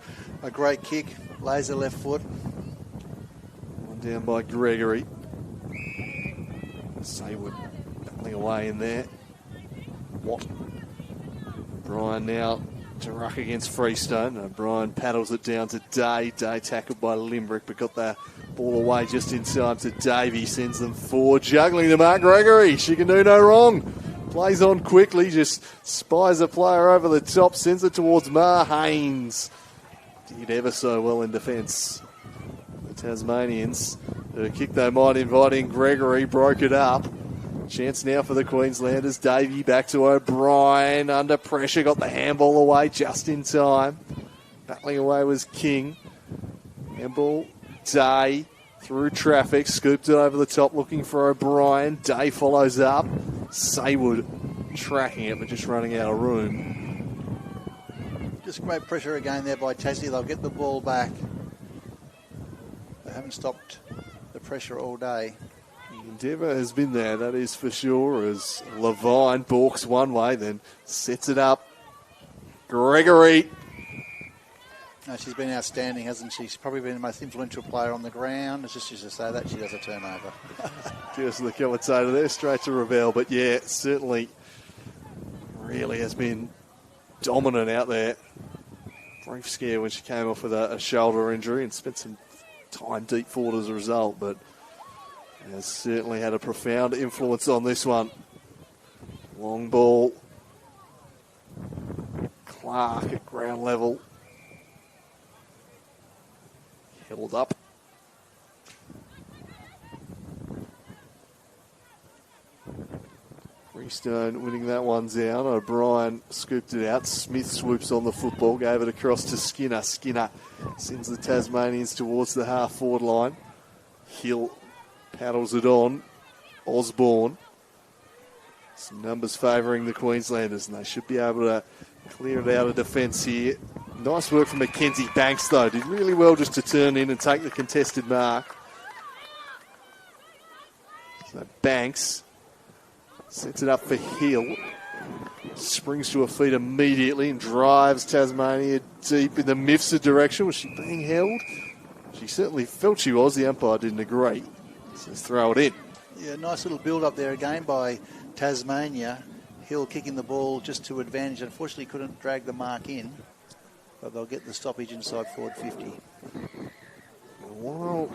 great kick. Laser left foot. One down by Gregory. Saywood battling away in there. Watt. Brian now to ruck against Freestone. O'Brien paddles it down to Day. Day tackled by Limbrick, but got the ball away just in time to Davey. Sends them forward, juggling to Mark Gregory. She can do no wrong. Plays on quickly, just spies a player over the top, sends it towards Ma Haynes. Did ever so well in defence. The Tasmanians, a kick they might invite in Gregory, broke it up. Chance now for the Queenslanders. Davey back to O'Brien. Under pressure. Got the handball away just in time. Battling away was King. Handball. Day through traffic. Scooped it over the top looking for O'Brien. Day follows up. Saywood tracking it but just running out of room. Just great pressure again there by Tassie. They'll get the ball back. They haven't stopped the pressure all day. Endeavour has been there, that is for sure, as Levine balks one way, then sets it up. Gregory. No, she's been outstanding, hasn't she? She's probably been the most influential player on the ground. It's just used to say that. She does a turnover. Just the commentator there, straight to Ravel. But yeah, certainly really has been dominant out there. Brief scare when she came off with a shoulder injury and spent some time deep forward as a result, but has certainly had a profound influence on this one. Long ball. Clark at ground level. Held up. Freestone winning that one down. O'Brien scooped it out. Smith swoops on the football, gave it across to Skinner. Skinner sends the Tasmanians towards the half-forward line. Hill paddles it on. Osborne. Some numbers favouring the Queenslanders, and they should be able to clear it out of defence here. Nice work from Mackenzie Banks, though. Did really well just to turn in and take the contested mark. So Banks sets it up for Hill. Springs to her feet immediately and drives Tasmania deep in the Mifsud direction. Was she being held? She certainly felt she was. The umpire didn't agree. So let's throw it in. Yeah, nice little build-up there again by Tasmania. Hill kicking the ball just to advantage. Unfortunately, couldn't drag the mark in. But they'll get the stoppage inside forward 50. Well,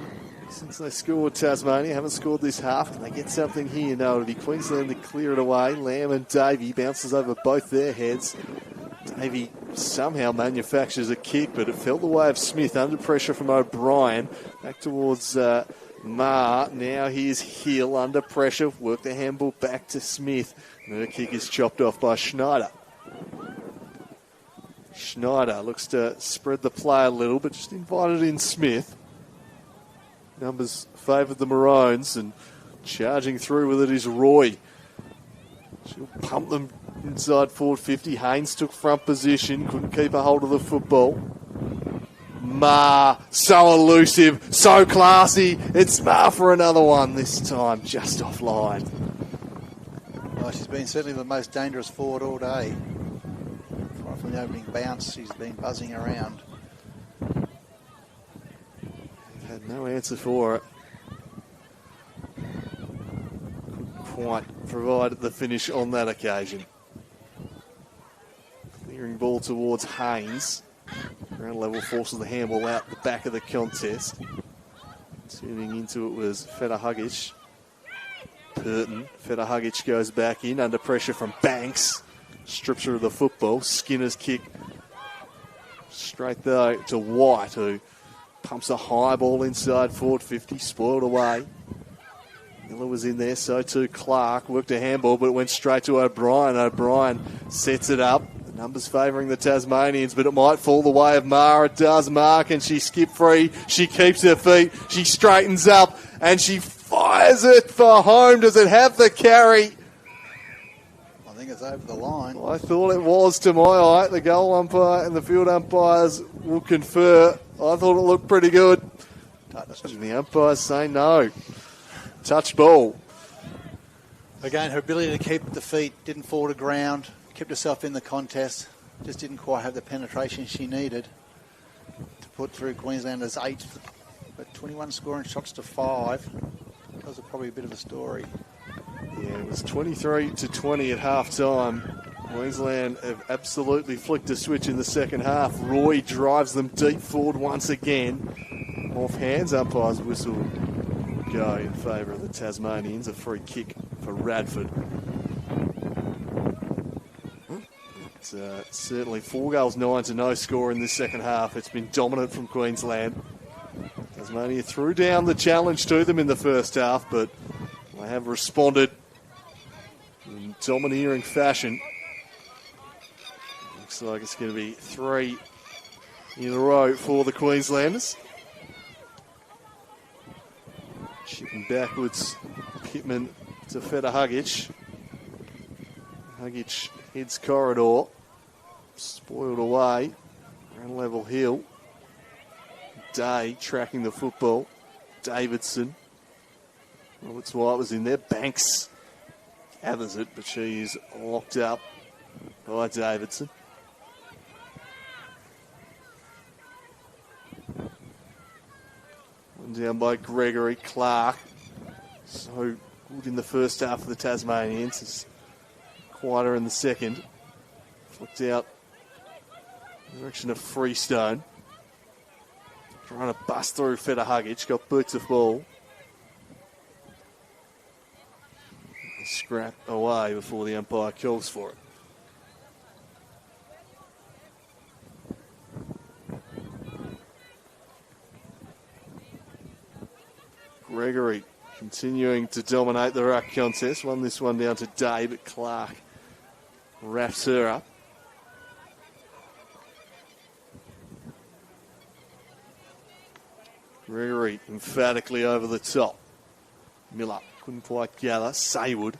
since they scored, Tasmania haven't scored this half. Can they get something here? No, it'll be Queensland to clear it away. Lamb and Davey bounces over both their heads. Davey somehow manufactures a kick, but it fell the way of Smith under pressure from O'Brien. Back towards Ma. Now here's Hill under pressure. Work the handball back to Smith. And her kick is chopped off by Schneider. Schneider looks to spread the play a little, but just invited in Smith. Numbers favoured the Maroons, and charging through with it is Roy. She'll pump them inside forward 50. Haynes took front position, couldn't keep a hold of the football. Ma, so elusive, so classy. It's Ma for another one this time, just offline. Well, she's been certainly the most dangerous forward all day. From the opening bounce, she's been buzzing around. They've had no answer for it. Couldn't quite provide the finish on that occasion. Clearing ball towards Haynes. Ground level forces the handball out the back of the contest. Turning into it was Federhugic. Purton. Federhugic goes back in under pressure from Banks. Strips her of the football. Skinner's kick straight though to White, who Pumps a high ball inside forward 50, spoiled away. Miller was in there, so too Clark. Worked a handball, but it went straight to O'Brien. O'Brien sets it up. The numbers favouring the Tasmanians, but it might fall the way of Mar. It does. Mar, can she skip free? She keeps her feet. She straightens up, and she fires it for home. Does it have the carry? I think it's over the line. I thought it was, to my eye. The goal umpire and the field umpires will confer. I thought it looked pretty good. And the umpires say no. Touch ball. Again, her ability to keep the feet, didn't fall to ground, kept herself in the contest, just didn't quite have the penetration she needed to put through Queenslanders 8, but 21 scoring shots to 5. That was probably a bit of a story. Yeah, it was 23-20 at half-time. Queensland have absolutely flicked a switch in the second half. Roy drives them deep forward once again. Off hands, umpire's whistle go in favour of the Tasmanians. A free kick for Radford. It's certainly 4 goals, 9 to no score in this second half. It's been dominant from Queensland. Tasmania threw down the challenge to them in the first half, but they have responded in domineering fashion. Looks like it's going to be 3 in a row for the Queenslanders. Chipping backwards, Pittman to Feta Hugic. Hugic heads corridor, spoiled away, around level hill. Day tracking the football. Davidson. Roberts White was in there. Banks gathers it, but she is locked up by Davidson. One down by Gregory. Clark. So good in the first half of the Tasmanians. It's quieter in the second. Flicked out in the direction of Freestone. Trying to bust through Feta Hugic. Got boots of ball. Scrap away before the umpire calls for it. Gregory continuing to dominate the ruck contest. Won this one down to Day, but Clark wraps her up. Gregory emphatically over the top. Miller couldn't quite gather. Saywood.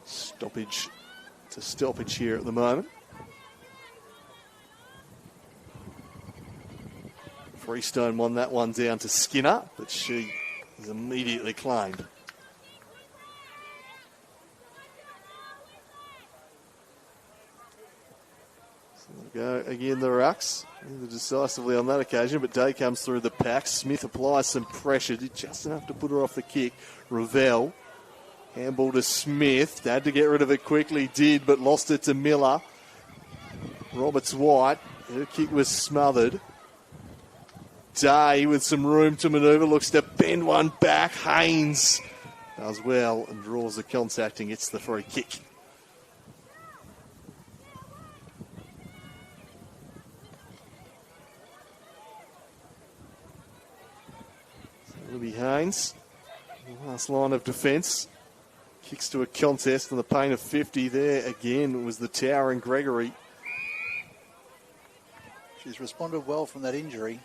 Stoppage to stoppage here at the moment. Freestone won that one down to Skinner, but she is immediately claimed. So they'll go again, the Rucks. Either decisively on that occasion, but Day comes through the pack. Smith applies some pressure, did just enough to put her off the kick. Ravel, handball to Smith, had to get rid of it quickly, did, but lost it to Miller. Roberts White, her kick was smothered. Day with some room to manoeuvre, looks to bend one back. Haynes does well and draws the contact and gets the free kick. Libby Haynes, last line of defence. Kicks to a contest on the pain of 50 there. Again, was the towering Gregory. She's responded well from that injury.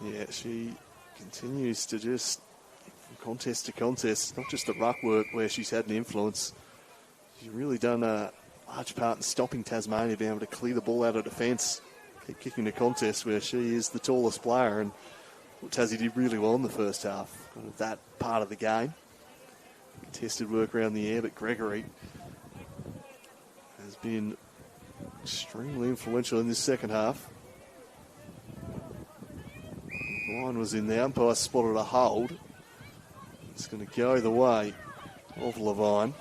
Yeah, she continues to just, from contest to contest, not just the ruck work where she's had an influence. She's really done a large part in stopping Tasmania being able to clear the ball out of defence. Keep kicking the contest where she is the tallest player, and Tassie did really well in the first half of that part of the game. Contested work around the air, but Gregory has been extremely influential in this second half. Line was in there. Umpire spotted a hold. It's going to go the way of Levine.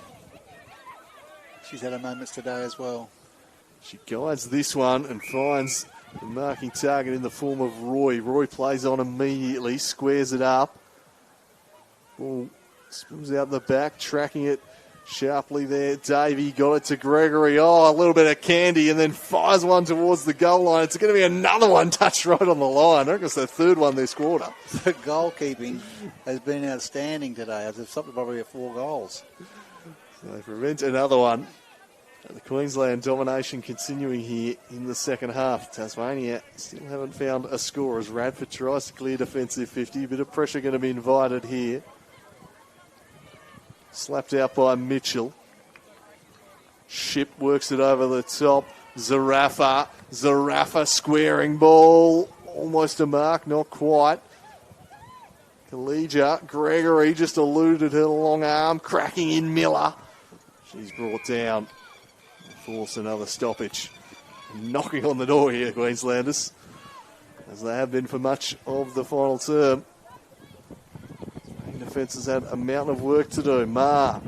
She's had her moments today as well. She guides this one and finds the marking target in the form of Roy. Roy plays on immediately, squares it up. Ball spills out the back, tracking it Sharply there, Davey got it to Gregory. Oh, a little bit of candy, and then fires one towards the goal line. It's going to be another one touched right on the line. I reckon it's the third one this quarter. The goalkeeping has been outstanding today. They've stopped probably at 4 goals. So they prevent another one. The Queensland domination continuing here in the second half. Tasmania still haven't found a score as Radford tries to clear defensive 50. A bit of pressure going to be invited here. Slapped out by Mitchell. Ship works it over the top. Zarafa squaring ball. Almost a mark, not quite. Collegia, Gregory just eluded her long arm. Cracking in Miller. She's brought down. Force another stoppage. Knocking on the door here, Queenslanders, as they have been for much of the final term. The defence has had a mountain of work to do. Ma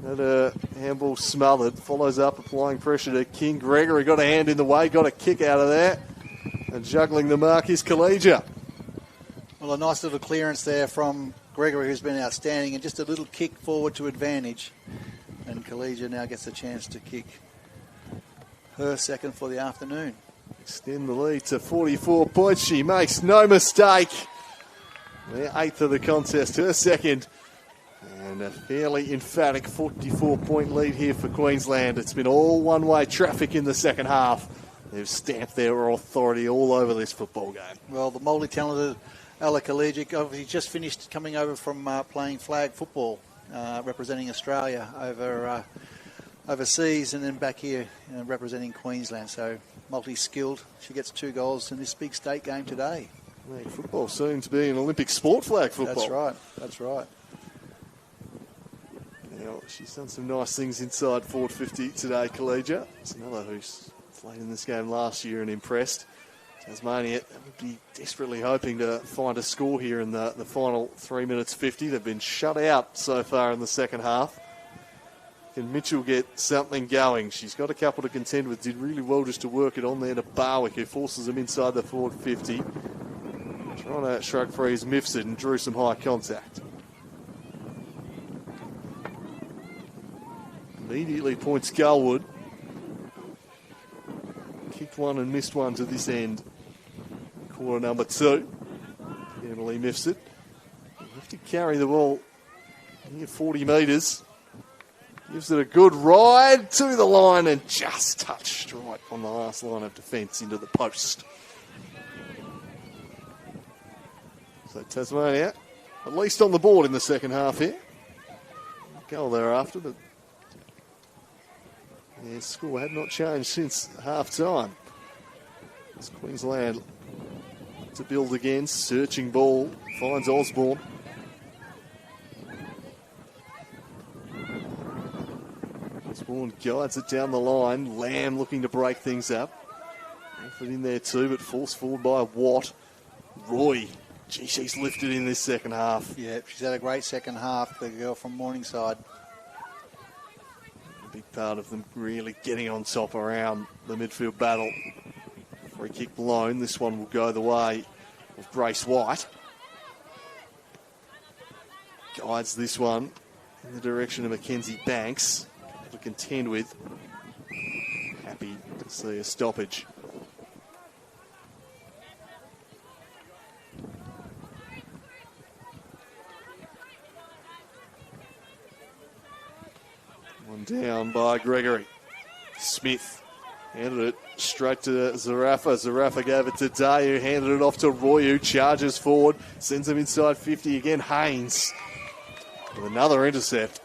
had a handball smothered. Follows up, applying pressure to King. Gregory got a hand in the way, got a kick out of there. And juggling the mark is Collegia. Well, a nice little clearance there from Gregory, who's been outstanding, and just a little kick forward to advantage. And Collegia now gets a chance to kick her second for the afternoon. Extend the lead to 44 points. She makes no mistake. Their 8th of the contest, her second. And a fairly emphatic 44-point lead here for Queensland. It's been all one-way traffic in the second half. They've stamped their authority all over this football game. Well, the multi-talented Ella Collegic obviously just finished coming over from playing flag football, representing Australia overseas, and then back here representing Queensland. So multi-skilled. She gets 2 goals in this big state game today. Flag football soon to be an Olympic sport, flag football. That's right. Now, she's done some nice things inside forward 50 today, Collegia. It's another who's played in this game last year and impressed. Tasmania would be desperately hoping to find a score here in the final 3 minutes 50. They've been shut out so far in the second half. Can Mitchell get something going? She's got a couple to contend with. Did really well just to work it on there to Barwick, who forces them inside the forward 50. Trying to shrug free his Mifsud and drew some high contact. Immediately points Gullwood. Kicked one and missed one to this end. Quarter number 2. Emily Mifsud. You have to carry the ball near 40 metres. Gives it a good ride to the line and just touched right on the last line of defence into the post. So Tasmania, at least on the board in the second half here. Goal thereafter, but their score had not changed since half-time. As Queensland to build again, searching ball, finds Osborne. Osborne guides it down the line. Lamb looking to break things up. Effort in there too, but forced forward by Watt. Roy, gee, she's lifted in this second half. Yeah, she's had a great second half, the girl from Morningside. A big part of them really getting on top around the midfield battle. Free kick blown. This one will go the way of Grace White. Guides this one in the direction of Mackenzie Banks. To contend with. Happy to see a stoppage. One down by Gregory. Smith handed it straight to Zarafa. Zarafa gave it to Day, who handed it off to Roy, who charges forward, sends him inside 50 again. Haynes with another intercept.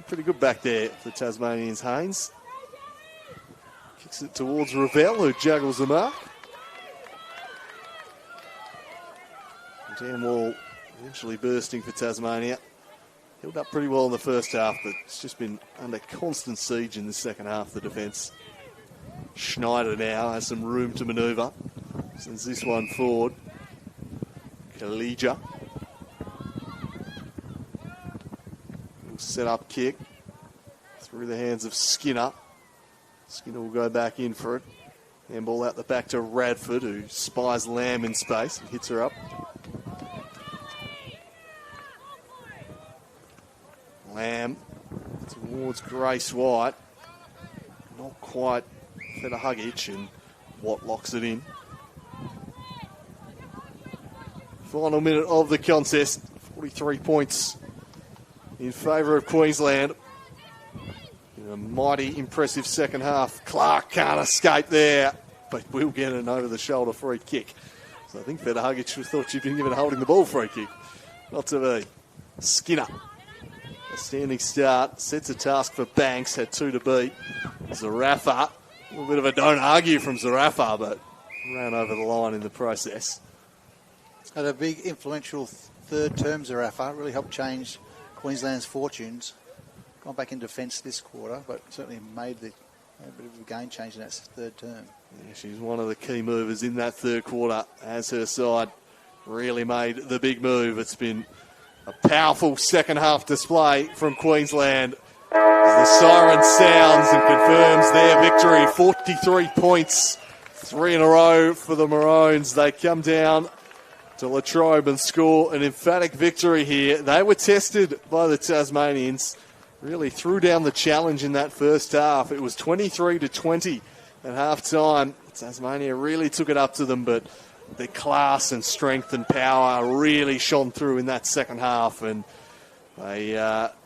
Pretty good back there for Tasmanians. Haynes kicks it towards Ravel, who juggles the mark. Dam wall eventually bursting for Tasmania. Held up pretty well in the first half, but it's just been under constant siege in the second half, the defence. Schneider now has some room to manoeuvre. Sends this one forward. Collegia. Set up kick through the hands of Skinner. Skinner will go back in for it. Handball out the back to Radford, who spies Lamb in space and hits her up. Lamb towards Grace White. Not quite Federhugic, and Watt locks it in. Final minute of the contest. 43 points in favour of Queensland. In a mighty impressive second half. Clark can't escape there, but will get an over-the-shoulder free kick. So I think Federhugic thought she'd been given a holding the ball free kick. Not to be. Skinner. A standing start. Sets a task for Banks. Had 2 to beat. Zarafa. A little bit of a don't argue from Zarafa, but ran over the line in the process. Had a big influential third term, Zarafa. Really helped change Queensland's fortunes. Gone back in defence this quarter, but certainly made a bit of a game change in that third term. Yeah, she's one of the key movers in that third quarter as her side really made the big move. It's been a powerful second half display from Queensland. The siren sounds and confirms their victory. 43 points, 3 in a row for the Maroons. They come down to Latrobe and score an emphatic victory here. They were tested by the Tasmanians. Really threw down the challenge in that first half. It was 23-20 at half-time. Tasmania really took it up to them, but their class and strength and power really shone through in that second half, and they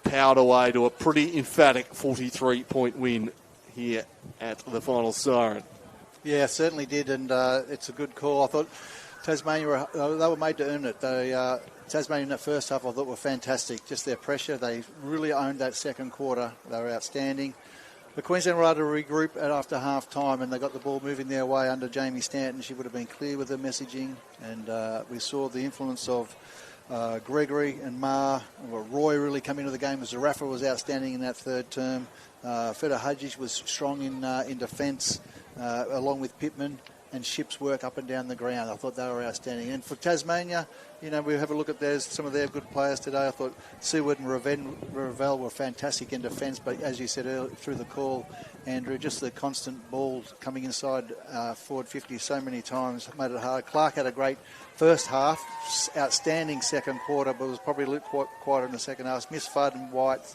powered away to a pretty emphatic 43-point win here at the final siren. Yeah, certainly did, and it's a good call. I thought Tasmania, they were made to earn it. Tasmania in that first half, I thought, were fantastic. Just their pressure. They really owned that second quarter. They were outstanding. The Queensland were able to regroup after half-time, and they got the ball moving their way under Jamie Stanton. She would have been clear with her messaging, and we saw the influence of Gregory and Ma. Roy really come into the game. Zarafa was outstanding in that third term. Federhugic was strong in defence, along with Pittman, and Ship's work up and down the ground. I thought they were outstanding. And for Tasmania, we have a look at some of their good players today. I thought Seward and Ravel were fantastic in defence, but as you said earlier through the call, Andrew, just the constant ball coming inside forward 50 so many times made it hard. Clark had a great first half, outstanding second quarter, but was probably a little quieter in the second half. Miss Fudd and White,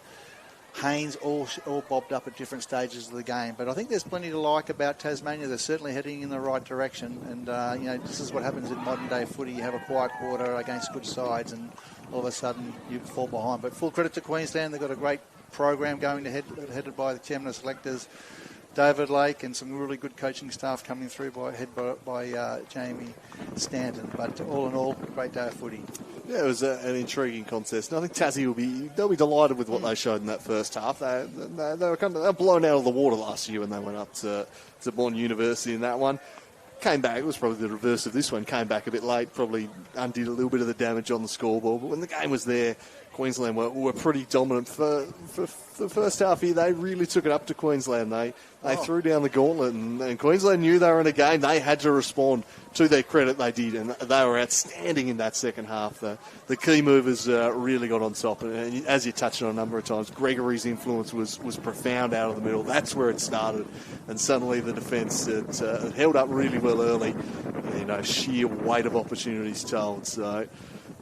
Haynes all bobbed up at different stages of the game. But I think there's plenty to like about Tasmania. They're certainly heading in the right direction. And, this is what happens in modern day footy. You have a quiet quarter against good sides and all of a sudden you fall behind. But full credit to Queensland. They've got a great program going headed by the chairman of selectors, David Lake, and some really good coaching staff coming through headed by Jamie Stanton. But all in all, great day of footy. Yeah, it was an intriguing contest. And I think Tassie they'll be delighted with what they showed in that first half. They were blown out of the water last year when they went up to Bourne University in that one. Came back, it was probably the reverse of this one, came back a bit late, probably undid a little bit of the damage on the scoreboard. But when the game was there, Queensland were pretty dominant. For the first half here, they really took it up to Queensland. They threw down the gauntlet, and Queensland knew they were in a game. They had to respond. To their credit, they did, and they were outstanding in that second half. The key movers really got on top, and as you touched on a number of times, Gregory's influence was profound out of the middle. That's where it started, and suddenly the defence held up really well early. Sheer weight of opportunities told. So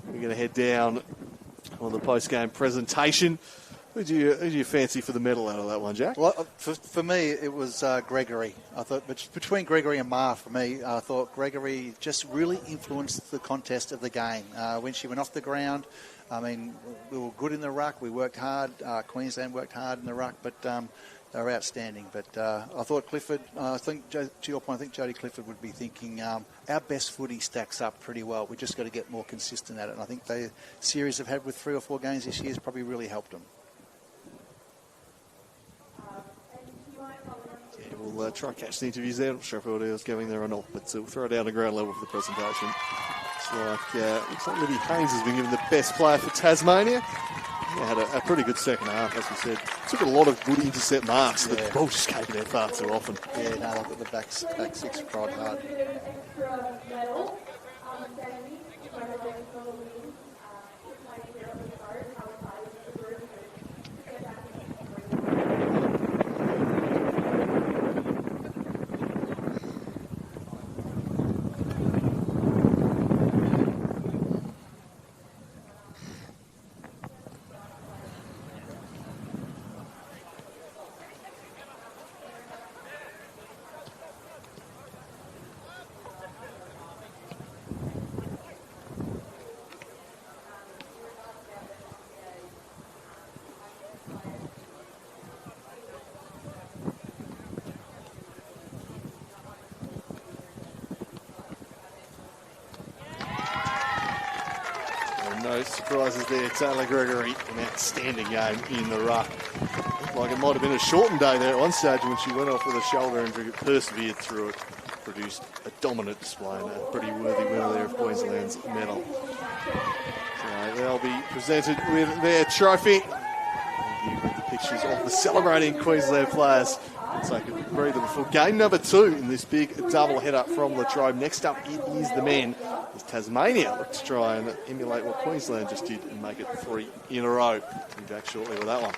we're going to head down on the post-game presentation. Who do you fancy for the medal out of that one, Jack? Well, for me, it was Gregory. I thought between Gregory and Ma, for me, I thought Gregory just really influenced the contest of the game. When she went off the ground, we were good in the ruck. We worked hard. Queensland worked hard in the ruck, but they were outstanding. But I thought Clifford, to your point, I think Jodie Clifford would be thinking our best footy stacks up pretty well. We just got to get more consistent at it. And I think the series they've had with 3 or 4 games this year has probably really helped them. We'll try and catch the interviews there. I'm not sure if audio is going there or not, but we'll throw it down to ground level for the presentation. Looks like Libby Haynes has been given the best player for Tasmania. Yeah, had a pretty good second half, as we said. Took a lot of good intercept marks, but the ball just came there far too often. Yeah, no, look at the back six tried hard. surprises there. Taylor Gregory, an outstanding game in the ruck. Looked like it might have been a shortened day there at one stage when she went off with a shoulder injury, persevered through it, produced a dominant display, and a pretty worthy winner there of Queensland's medal. So they'll be presented with their trophy. And you read the pictures of the celebrating Queensland players. Take a breather before game number 2 in this big double header from Latrobe. Next up, it is the men. As Tasmania look to try and emulate what Queensland just did and make it 3 in a row. We'll be back shortly with that one.